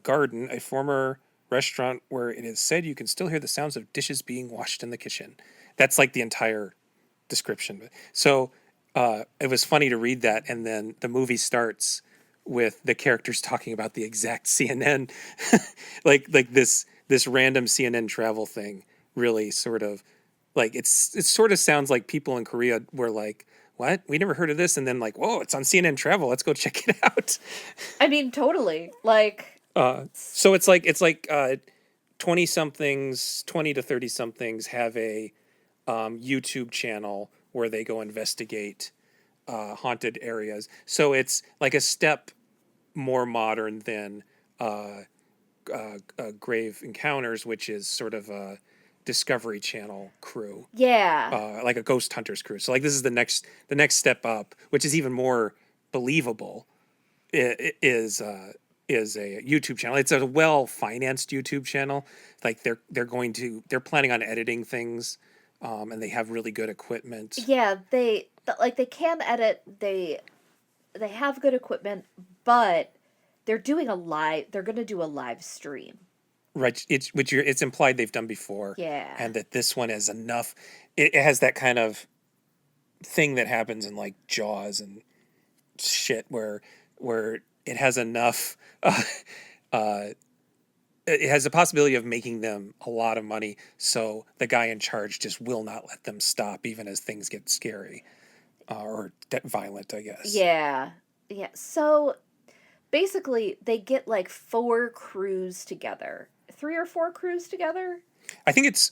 Garden, a former restaurant where it is said you can still hear the sounds of dishes being washed in the kitchen. That's like the entire description. So it was funny to read that, and then the movie starts with the characters talking about the exact CNN, like this random CNN travel thing. Really, sort of like it sort of sounds like people in Korea were like, "What? We never heard of this," and then like, "Whoa, it's on CNN Travel. Let's go check it out." I mean, totally. Like, so it's like 20-somethings, 20 to 30-somethings have a YouTube channel where they go investigate haunted areas. So it's like a step more modern than Grave Encounters, which is sort of a Discovery Channel crew. yeah. Like a Ghost Hunters crew. So like this is the next step up, which is even more believable. It is a YouTube channel. It's a well-financed YouTube channel. Like they're planning on editing things, and they have really good equipment. Yeah, they can edit. They have good equipment, but they're going to do a live stream. Right, it's implied they've done before. Yeah. And that this one has enough. It has that kind of thing that happens in like Jaws and shit, where it has enough. It has the possibility of making them a lot of money, so the guy in charge just will not let them stop, even as things get scary or violent, I guess. Yeah. Yeah. So basically, they get like 4 crews together. 3 or 4 crews together? I think it's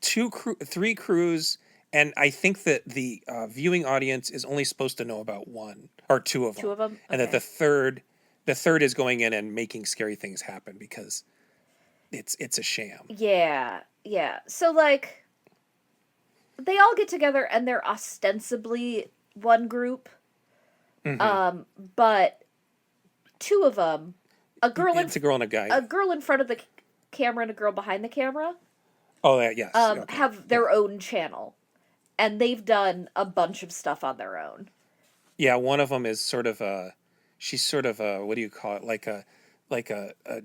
3 crews, and I think that the viewing audience is only supposed to know about 1 or 2 of them. 2 of them? And that the third is going in and making scary things happen because it's a sham. Yeah. Yeah. So like they all get together and they're ostensibly one group. Mm-hmm. But 2 of them, It's a girl and a guy. a girl in front of the camera and a girl behind the camera. Oh, yes. Okay. Have their own channel, and they've done a bunch of stuff on their own. Yeah, one of them is sort of she's sort of a, what do you call it? Like a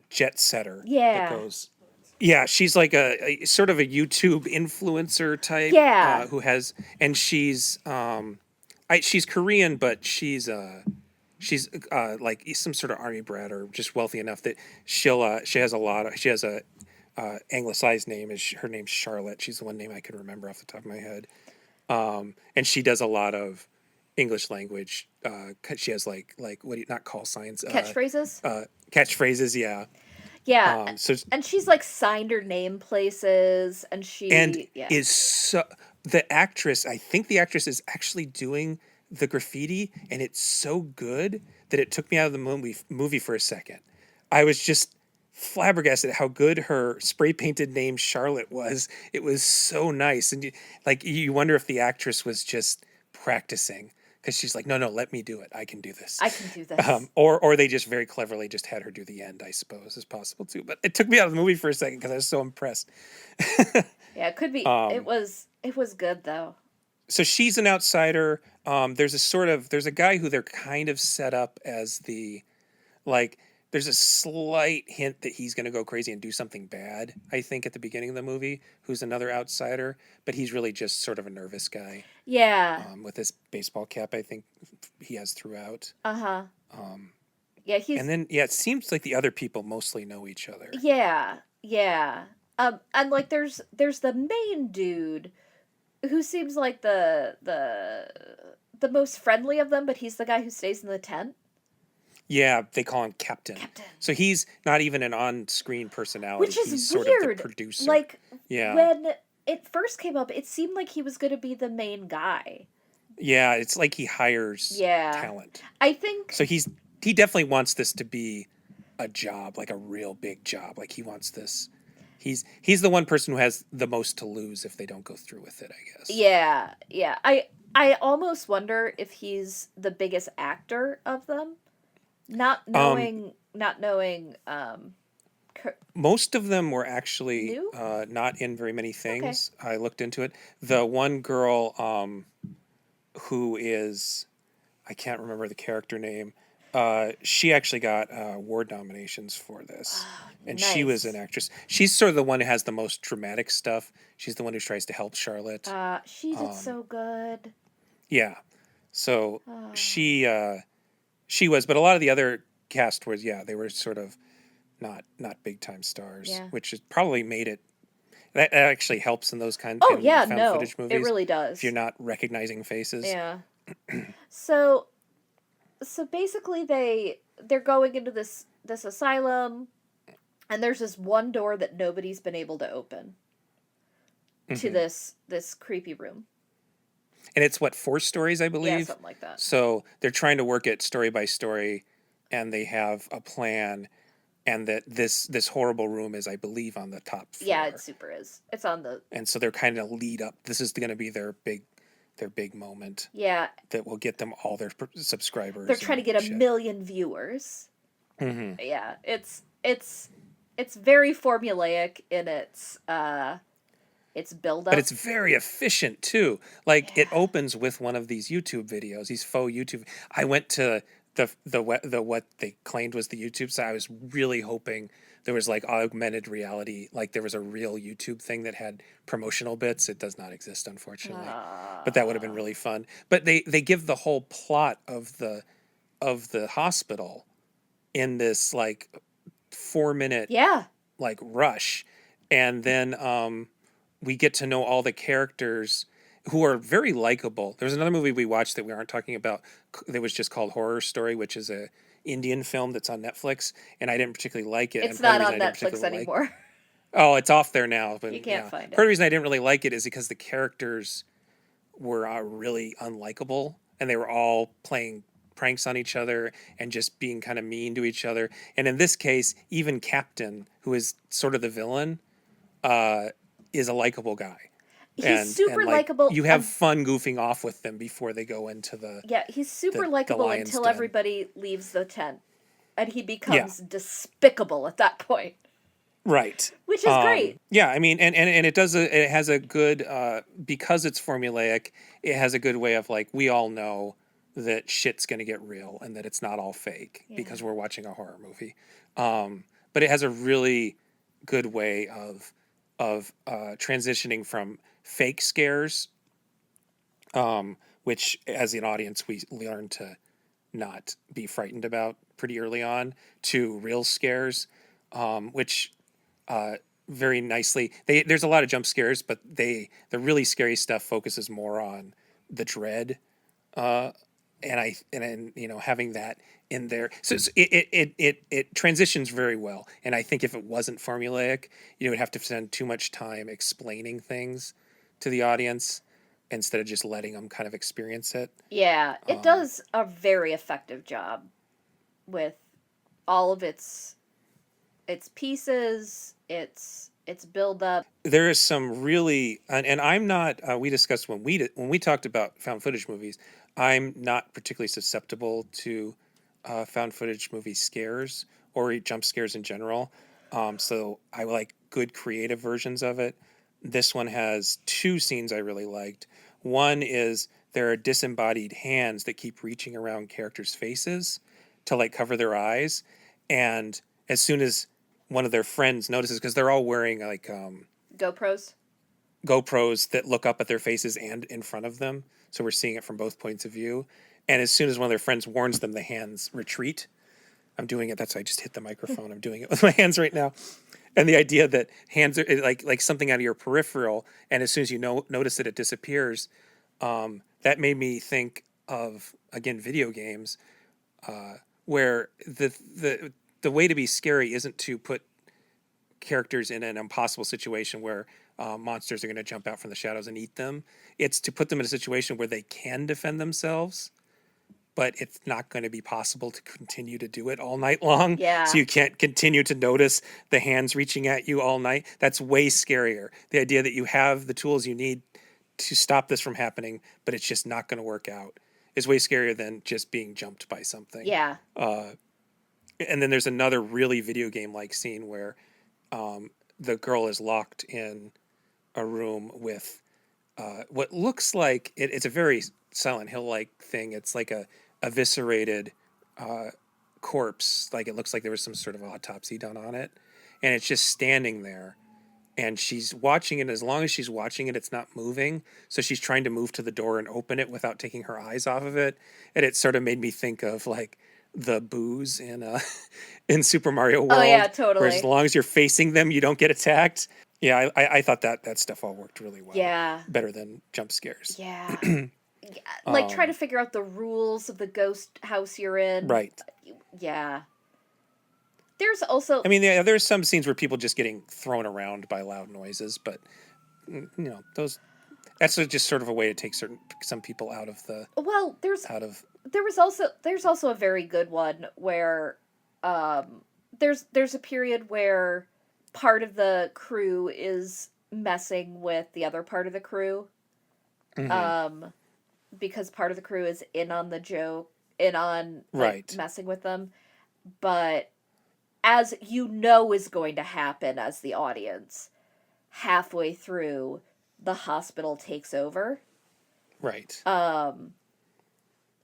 jet setter. Yeah. That goes. Yeah, she's like a sort of a YouTube influencer type. Yeah. Who has, and she's she's Korean, but she's like some sort of army brat or just wealthy enough that she has a anglicized name. Her name's Charlotte. She's the one name I can remember off the top of my head. And she does a lot of English language. She has like what do you, not call signs, Catchphrases. Catchphrases, yeah. Yeah, So and she's like signed her name places, and and yeah. is so the actress. I think the actress is actually doing the graffiti, and it's so good that it took me out of the movie for a second. I was just flabbergasted at how good her spray painted name Charlotte was. It was so nice, and you wonder if the actress was just practicing because she's like, no, no, let me do it. I can do this. I can do this. Or they just very cleverly just had her do the end. I suppose is possible too. But it took me out of the movie for a second because I was so impressed. Yeah, it could be. It was good though. So she's an outsider. There's a guy who they're kind of set up as the like. There's a slight hint that he's going to go crazy and do something bad. I think at the beginning of the movie, who's another outsider, but he's really just sort of a nervous guy. Yeah. With his baseball cap, I think he has throughout. Uh-huh. Yeah, and then it seems like the other people mostly know each other. Yeah. Yeah. And like there's the main dude who seems like the most friendly of them, but he's the guy who stays in the tent. Yeah, they call him Captain. Captain. So he's not even an on-screen personality. Which is he's weird. Sort of the producer. Like, yeah. When it first came up, it seemed like he was going to be the main guy. Yeah, it's like he hires talent. I think... So he definitely wants this to be a job, like a real big job. Like he wants this... He's the one person who has the most to lose if they don't go through with it, I guess. Yeah, yeah. I almost wonder if he's the biggest actor of them. Not knowing most of them were actually new? Not in very many things. Okay. I looked into it. The one girl who is, I can't remember the character name, she actually got award nominations for this. And nice. She was an actress. She's sort of the one who has the most dramatic stuff. She's the one who tries to help Charlotte. She did so good. Yeah. So she was, but a lot of the other cast was, they were sort of not big time stars, which has probably made it. That actually helps in those kind of found footage movies. It really does. If you're not recognizing faces. Yeah. So basically they're going into this asylum, and there's this one door that nobody's been able to open to this creepy room. And it's 4 stories, I believe? Yeah, something like that. So they're trying to work it story by story, and they have a plan, and that this horrible room is, I believe, on the top floor. Yeah, it super is. It's on the... And so they're kind of lead up. This is going to be their big moment. Yeah. That will get them all their subscribers. They're trying to get 1 million viewers. Mm-hmm. Yeah, it's very formulaic in its build up. But it's very efficient too. Like it opens with one of these YouTube videos, these faux YouTube. I went to the what they claimed was the YouTube site. I was really hoping there was like augmented reality, like there was a real YouTube thing that had promotional bits. It does not exist, unfortunately. But that would have been really fun. But they give the whole plot of the hospital in this like 4-minute like rush, and then we get to know all the characters who are very likable. There was another movie we watched that we aren't talking about that was just called Horror Story, which is a Indian film that's on Netflix, and I didn't particularly like it. It's not on Netflix anymore. Oh, it's off there now. But you can't find it. Part of the reason I didn't really like it is because the characters were really unlikable, and they were all playing pranks on each other and just being kind of mean to each other. And in this case, even Captain, who is sort of the villain, is a likable guy. He's super likable. You have fun goofing off with them before they go into the... Yeah, he's super likable until everybody leaves the tent. And he becomes despicable at that point. Right. Which is great. Yeah, I mean, and it has a good, because it's formulaic, it has a good way of like, we all know that shit's going to get real and that it's not all fake because we're watching a horror movie. But it has a really good way of transitioning from fake scares, which as an audience we learn to not be frightened about pretty early on, to real scares, which very nicely there's a lot of jump scares, but the really scary stuff focuses more on the dread, and you know, having that in there. So it transitions very well. And I think if it wasn't formulaic, you would have to spend too much time explaining things to the audience instead of just letting them kind of experience it. Yeah, it does a very effective job with all of its pieces, its build up. There is some really, and I'm not. We discussed when we talked about found footage movies. I'm not particularly susceptible to found footage movie scares or jump scares in general. So I like good creative versions of it. This one has two scenes I really liked. One is there are disembodied hands that keep reaching around characters' faces to like cover their eyes, and as soon as one of their friends notices, because they're all wearing like GoPros that look up at their faces and in front of them, so we're seeing it from both points of view. And as soon as one of their friends warns them, the hands retreat. I'm doing it. That's why I just hit the microphone. I'm doing it with my hands right now. And the idea that hands are like something out of your peripheral, and as soon as you notice that it disappears, that made me think of again video games, where the way to be scary isn't to put characters in an impossible situation where monsters are going to jump out from the shadows and eat them. It's to put them in a situation where they can defend themselves, but it's not going to be possible to continue to do it all night long. Yeah. So you can't continue to notice the hands reaching at you all night. That's way scarier. The idea that you have the tools you need to stop this from happening, but it's just not going to work out, is way scarier than just being jumped by something. Yeah. And then there's another really video game-like scene where the girl is locked in a room with what looks like it's a very Silent Hill-like thing. It's like a eviscerated corpse. Like it looks like there was some sort of autopsy done on it, and it's just standing there. And she's watching it. As long as she's watching it, it's not moving. So she's trying to move to the door and open it without taking her eyes off of it. And it sort of made me think of like the booze in Super Mario World. Oh yeah, totally. Where as long as you're facing them, you don't get attacked. Yeah, I thought that stuff all worked really well. Yeah. Better than jump scares. Yeah. Like try to figure out the rules of the ghost house you're in. Right. Yeah. There's also... I mean, yeah, there's some scenes where people just getting thrown around by loud noises, but, you know, that's just sort of a way to take some people out of the... Well, there's also a very good one where there's a period where part of the crew is messing with the other part of the crew. Mm-hmm. Because part of the crew is in on the joke, right, messing with them. But as you know is going to happen as the audience, halfway through, the hospital takes over. Right. And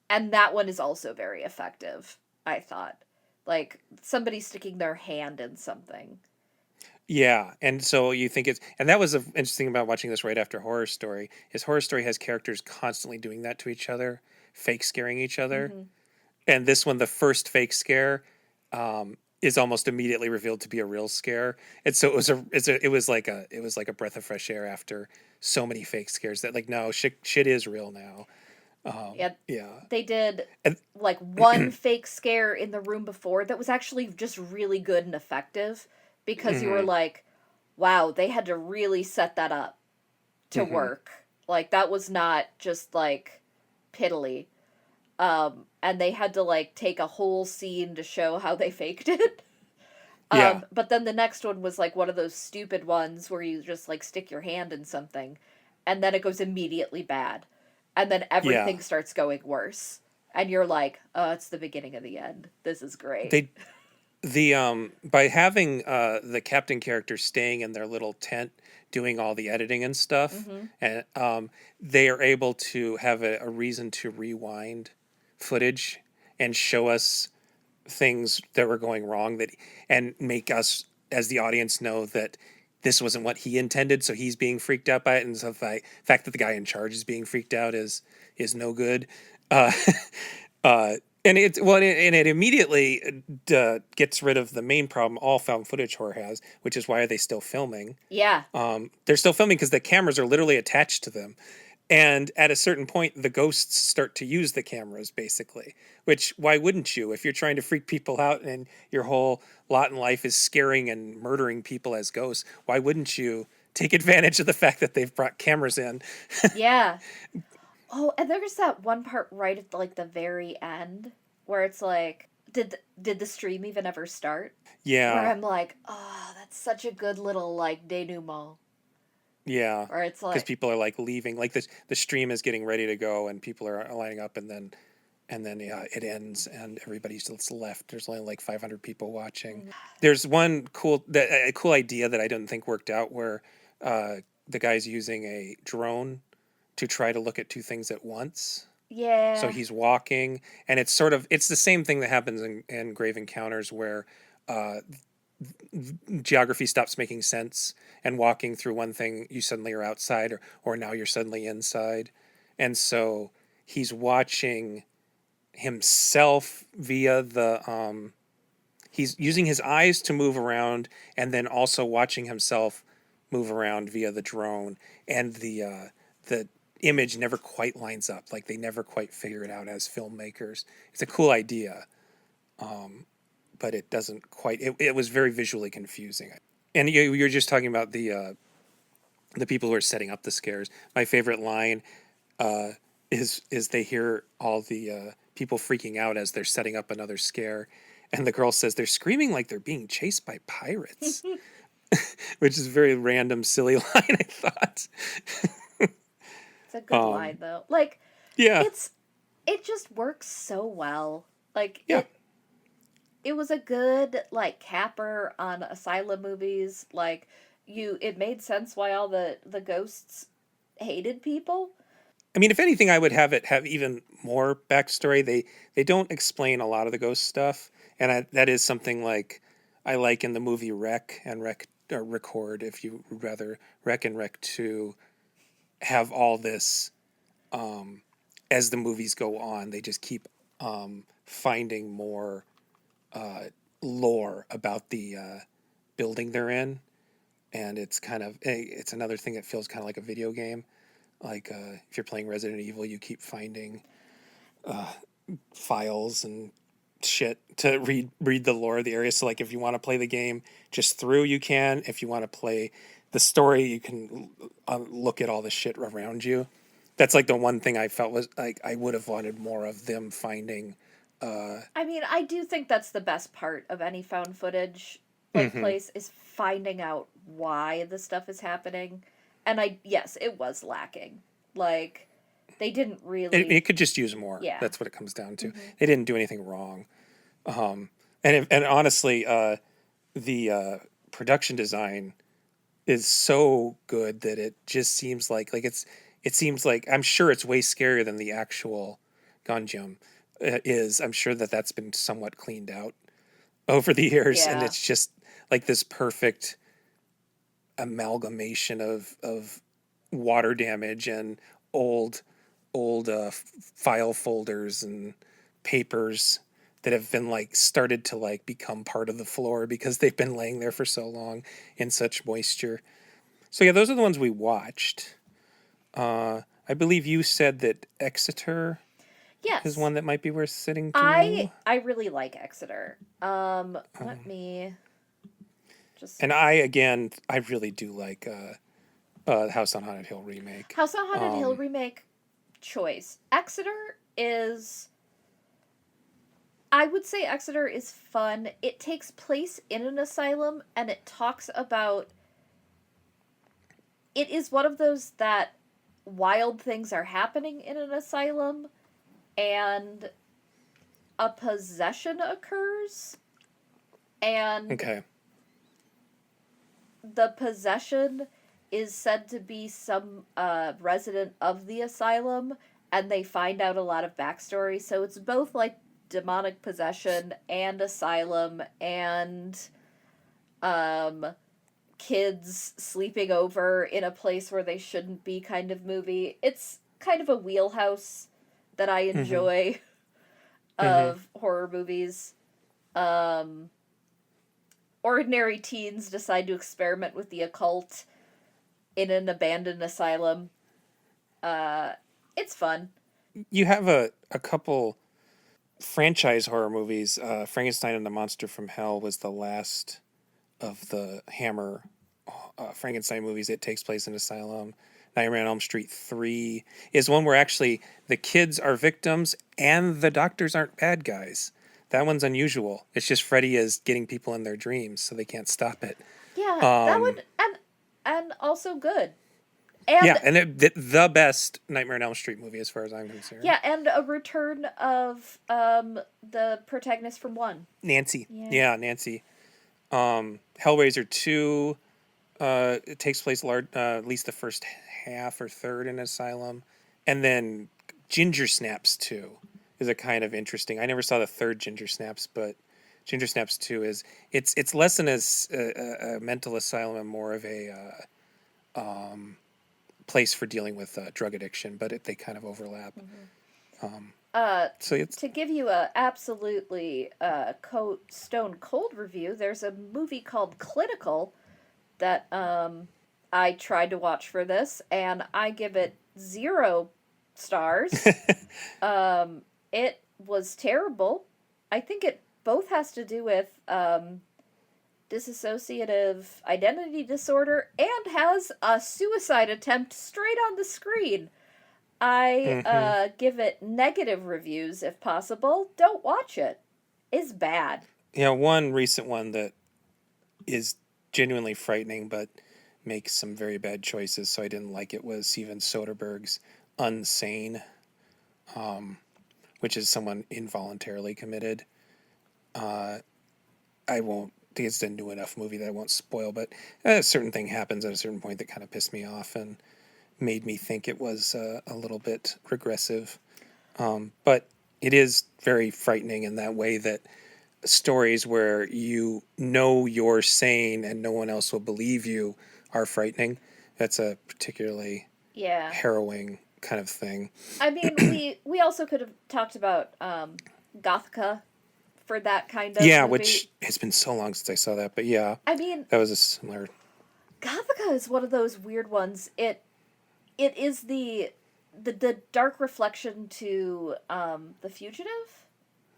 that one is also very effective, I thought. Like, somebody sticking their hand in something. Yeah, and so you think and that was the interesting about watching this right after Horror Story, is Horror Story has characters constantly doing that to each other, fake scaring each other. Mm-hmm. And this one, the first fake scare, is almost immediately revealed to be a real scare. And so it was like a breath of fresh air after so many fake scares that like, no, shit is real now. Yeah. They did like one fake scare in the room before that was actually just really good and effective, because mm-hmm. you were like, wow, they had to really set that up to mm-hmm. work. Like, that was not just like piddly. And they had to like take a whole scene to show how they faked it. Yeah. But then the next one was like one of those stupid ones where you just like stick your hand in something and then it goes immediately bad. And then everything starts going worse. And you're like, oh, it's the beginning of the end. This is great. By having the captain character staying in their little tent doing all the editing and stuff, mm-hmm. and they are able to have a reason to rewind footage and show us things that were going wrong, and make us as the audience know that this wasn't what he intended, so he's being freaked out by it, and so the fact that the guy in charge is being freaked out is no good. And it immediately gets rid of the main problem all found footage horror has, which is why are they still filming? Yeah. They're still filming because the cameras are literally attached to them. And at a certain point, the ghosts start to use the cameras, basically. Which, why wouldn't you? If you're trying to freak people out and your whole lot in life is scaring and murdering people as ghosts, why wouldn't you take advantage of the fact that they've brought cameras in? Yeah. Oh, and there's that one part right at like the very end where it's like, did the stream even ever start? Where Yeah, I'm like, oh, that's such a good little like denouement. yeah. Where it's Because like, people are like leaving, like the stream is getting ready to go, and people are lining up, and then yeah, it ends, and everybody's just left. There's only like 500 people watching. There's one a cool idea that I didn't think worked out, where the guy's using a drone to try to look at two things at once. So yeah, he's walking, and it's the same thing that happens in Grave Encounters, where uh, geography stops making sense, and walking through one thing, you suddenly are outside, or now you're suddenly inside. And so he's watching himself via the he's using his eyes to move around, and then also watching himself move around via the drone, and the image never quite lines up. Like, they never quite figure it out as filmmakers. It's a cool idea, but it doesn't quite. It was very visually confusing. And you're just talking about the people who are setting up the scares. My favorite line is they hear all the people freaking out as they're setting up another scare, and the girl says they're screaming like they're being chased by pirates, which is a very random, silly line, I thought. it's a good line though. Like, Yeah, it just works so well. Like yeah. it was a good like capper on Asylum movies. Like it made sense why all the ghosts hated people. I mean, if anything, I would have it have even more backstory. They don't explain a lot of the ghost stuff, and that is something like I like in the movie Wreck and Wreck or Record, if you would rather, Wreck and Wreck 2 have all this as the movies go on. They just keep finding more lore about the building they're in, and it's another thing that feels kind of like a video game. Like if you're playing Resident Evil, you keep finding files and shit to read the lore of the area. So like if you want to play the game just through, you can. If you want to play the story, you can look at all the shit around you. That's like the one thing I felt was like I would have wanted more of them finding. I mean, I do think that's the best part of any found footage like Mm-hmm. place is finding out why the stuff is happening. And yes, it was lacking. Like they didn't It really. could just use more. Yeah. That's what it comes down to. Mm-hmm. They didn't do anything wrong. And honestly, the production design is so good that it just seems like it seems like, I'm sure it's way scarier than the actual Gonjiam is. I'm sure that's been somewhat cleaned out over the years, and Yeah. it's just like this perfect amalgamation of water damage and old file folders and papers that have been like started to like become part of the floor because they've been laying there for so long in such moisture. So yeah, those are the ones we watched. I believe you said that Exeter is Yes. one that might be worth sitting through. I really like Exeter. Let me just And I really do like House on Haunted Hill remake. House on Haunted Hill remake choice. Exeter is I would say Exeter is fun. It takes place in an asylum and it talks about it is one of those that wild things are happening in an asylum and a possession occurs and Okay. the possession is said to be some resident of the asylum and they find out a lot of backstory, so it's both like demonic possession and asylum and um kids sleeping over in a place where they shouldn't be kind of movie. It's kind of a wheelhouse that I Mm-hmm. enjoy Mm-hmm. of horror movies. Um, Ordinary teens decide to experiment with the occult in an abandoned asylum. It's fun. You have a couple franchise horror movies. Frankenstein and the Monster from Hell was the last of the Hammer Frankenstein movies. It takes place in Asylum. Nightmare on Elm Street 3 is one where actually the kids are victims and the doctors aren't bad guys. That one's unusual. It's just Freddy is getting people in their dreams, so they can't stop it. Yeah, that one, and also good. And yeah, and the best Nightmare on Elm Street movie, as far as I'm concerned. yeah, and a return of the protagonist from 1. Nancy. Yeah, Nancy. Hellraiser 2, it takes place at least the first half or third in Asylum. And then Ginger Snaps 2 is a kind of interesting. I never saw the third Ginger Snaps, but Ginger Snaps 2 is it's less than a mental asylum and more of a place for dealing with drug addiction, but they kind of overlap. So it's to give you a absolutely stone cold review, there's a movie called Clinical that I tried to watch for this, and I give it 0 stars. It was terrible. I think it both has to do with dissociative identity disorder and has a suicide attempt straight on the screen. I give it negative reviews if possible. Don't watch it. It's bad. Yeah, one recent one that is genuinely frightening but makes some very bad choices, so I didn't like it, was Steven Soderbergh's Unsane, which is someone involuntarily committed. I won't, it's a new enough movie that I won't spoil, but a certain thing happens at a certain point that kind of pissed me off and made me think it was a little bit regressive. But it is very frightening in that way, that stories where you know you're sane and no one else will believe you are frightening. That's a particularly harrowing kind of thing. I mean, we also could have talked about Gothica for that kind of movie. Which it's been so long since I saw that, but yeah. I mean, that was a similar. Gothica is one of those weird ones. It is the dark reflection to The Fugitive,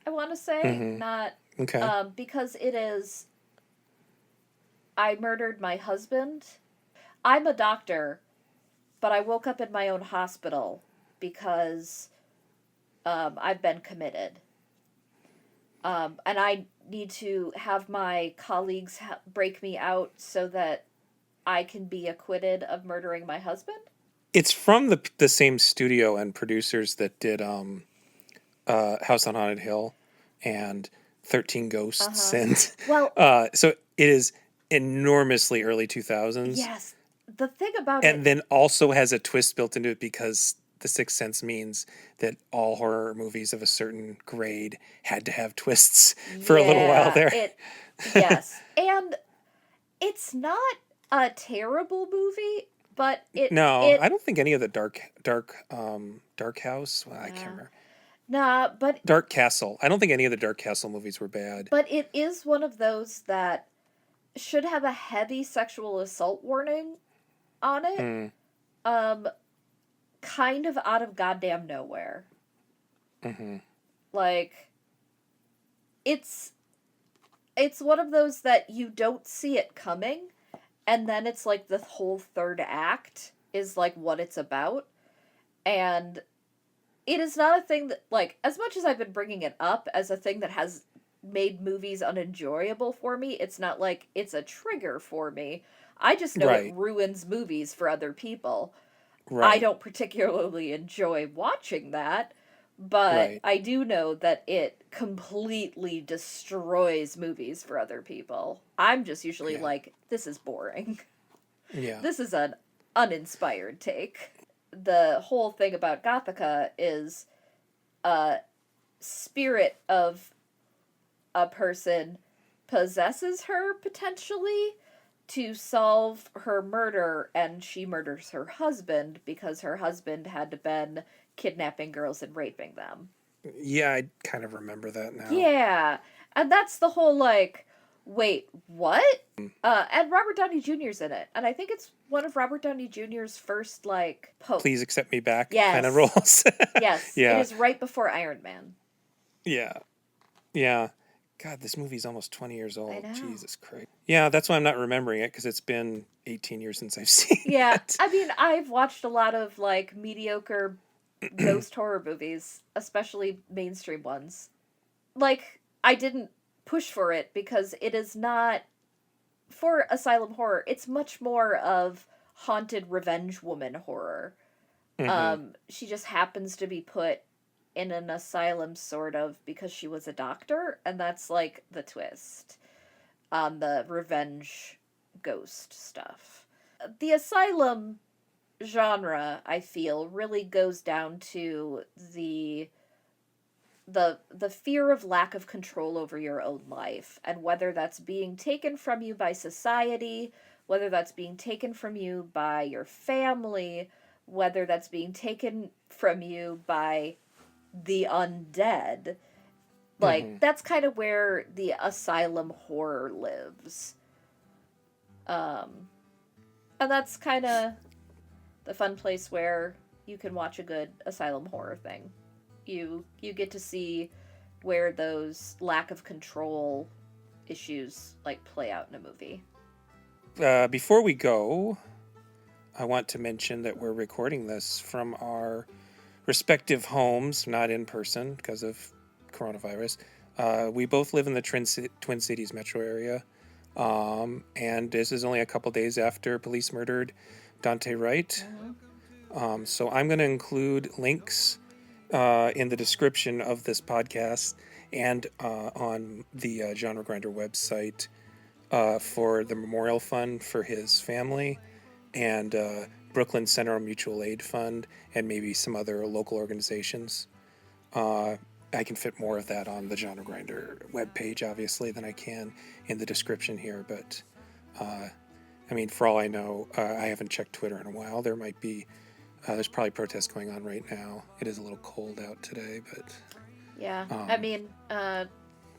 I want to say. Not okay. Because it is I murdered my husband. I'm a doctor, but I woke up in my own hospital because I've been committed. And I need to have my colleagues break me out so that I can be acquitted of murdering my husband. It's from the same studio and producers that did House on Haunted Hill and 13 Ghosts. And so it is enormously early 2000s. Yes. The thing about and then also has a twist built into it because The Sixth Sense means that all horror movies of a certain grade had to have twists for a little while there. Yes. And it's not a terrible movie, but I don't think any of the Dark House. Well, I can't remember. Nah, but Dark Castle. I don't think any of the Dark Castle movies were bad. But it is one of those that should have a heavy sexual assault warning on it. Kind of out of goddamn nowhere. Like, it's one of those that you don't see it coming, and then it's like the whole third act is like what it's about. And it is not a thing that, like, as much as I've been bringing it up as a thing that has made movies unenjoyable for me, it's not like it's a trigger for me. I just know it ruins movies for other people. I don't particularly enjoy watching that, but I do know that it completely destroys movies for other people. I'm just usually like, this is boring. Yeah. This is an uninspired take. The whole thing about Gothica is a spirit of a person possesses her, potentially, to solve her murder, and she murders her husband because her husband had been kidnapping girls and raping them. Yeah, I kind of remember that now. Yeah, and that's the whole, like, wait, what? And Robert Downey Jr.'s in it. And I think it's one of Robert Downey Jr.'s first, like, Please accept me back Yes. kind of roles. Yes. Yeah. It is right before Iron Man. Yeah. Yeah. God, this movie's almost 20 years old. I know. Jesus Christ. Yeah, that's why I'm not remembering it, because it's been 18 years since I've seen Yeah. it. I mean, I've watched a lot of, like, mediocre ghost horror movies, especially mainstream ones. Like, I didn't push for it because it is not, for asylum horror, it's much more of haunted revenge woman horror. She just happens to be put in an asylum, sort of, because she was a doctor, and that's, like, the twist on the revenge ghost stuff. The asylum genre, I feel, really goes down to the fear of lack of control over your own life, and whether that's being taken from you by society, whether that's being taken from you by your family, whether that's being taken from you by the undead. Like, that's kind of where the asylum horror lives. And that's kind of the fun place where you can watch a good asylum horror thing. You get to see where those lack of control issues, like, play out in a movie. Before we go, I want to mention that we're recording this from our respective homes, not in person because of coronavirus. We both live in the Twin Cities metro area, and this is only a couple days after police murdered Dante Wright. So I'm going to include links in the description of this podcast and on the Genre Grinder website for the Memorial Fund for his family, and Brooklyn Center Mutual Aid Fund, and maybe some other local organizations. I can fit more of that on the Genre Grinder webpage, obviously, than I can in the description here. But, I mean, for all I know, I haven't checked Twitter in a while. There might be, there's probably protests going on right now. It is a little cold out today, but... Yeah, I mean,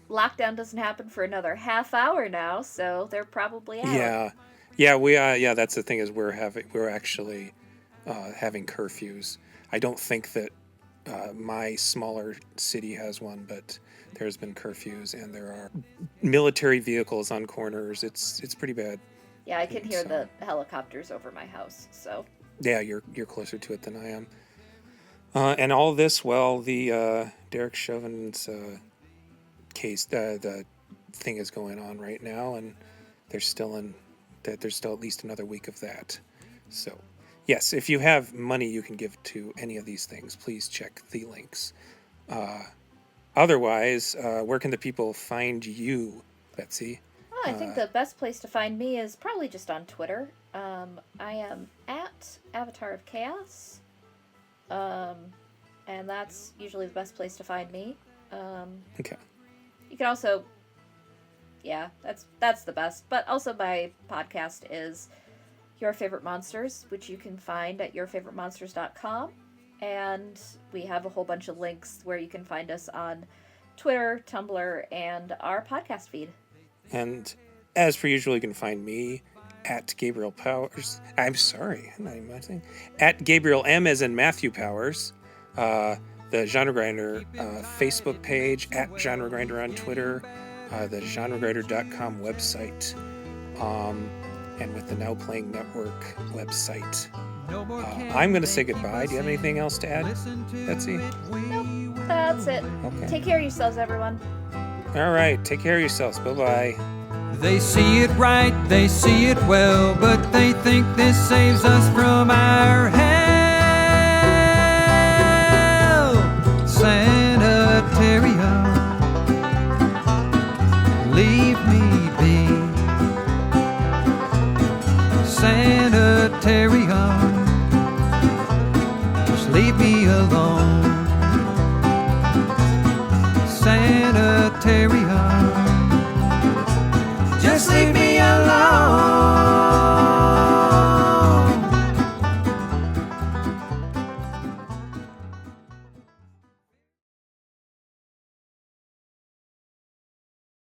lockdown doesn't happen for another half hour now, so they're probably out. Yeah, that's the thing, is we're actually having curfews. I don't think that my smaller city has one, but there's been curfews, and there are military vehicles on corners. It's pretty bad. Yeah, I can hear the helicopters over my house, so... Yeah, you're closer to it than I am. And all of this, well, the Derek Chauvin's case, the thing is going on right now, and there's still at least another week of that. So, yes, if you have money you can give to any of these things, please check the links. Otherwise, where can the people find you, Betsy? Well, I think the best place to find me is probably just on Twitter. I am at Avatar of Chaos. And that's usually the best place to find me. Okay. You can also, yeah, that's the best. But also my podcast is Your Favorite Monsters, which you can find at yourfavoritemonsters.com. And we have a whole bunch of links where you can find us on Twitter, Tumblr, and our podcast feed. And as per usual, you can find me at Gabriel Powers. I'm sorry, I'm not even mentioning. At Gabriel M as in Matthew Powers. The Genre Grinder Facebook page, at Genre Grinder on Twitter, the genregrinder.com website, and with the Now Playing Network website. I'm going to say goodbye. Do you have anything else to add, Betsy? Nope, that's it. Okay. Take care of yourselves, everyone. All right, take care of yourselves. Bye-bye. They see it right, they see it well, but they think this saves us from our hell. Sanitarium, leave me be. Sanitarium, just leave me alone. Sanitarium, just leave me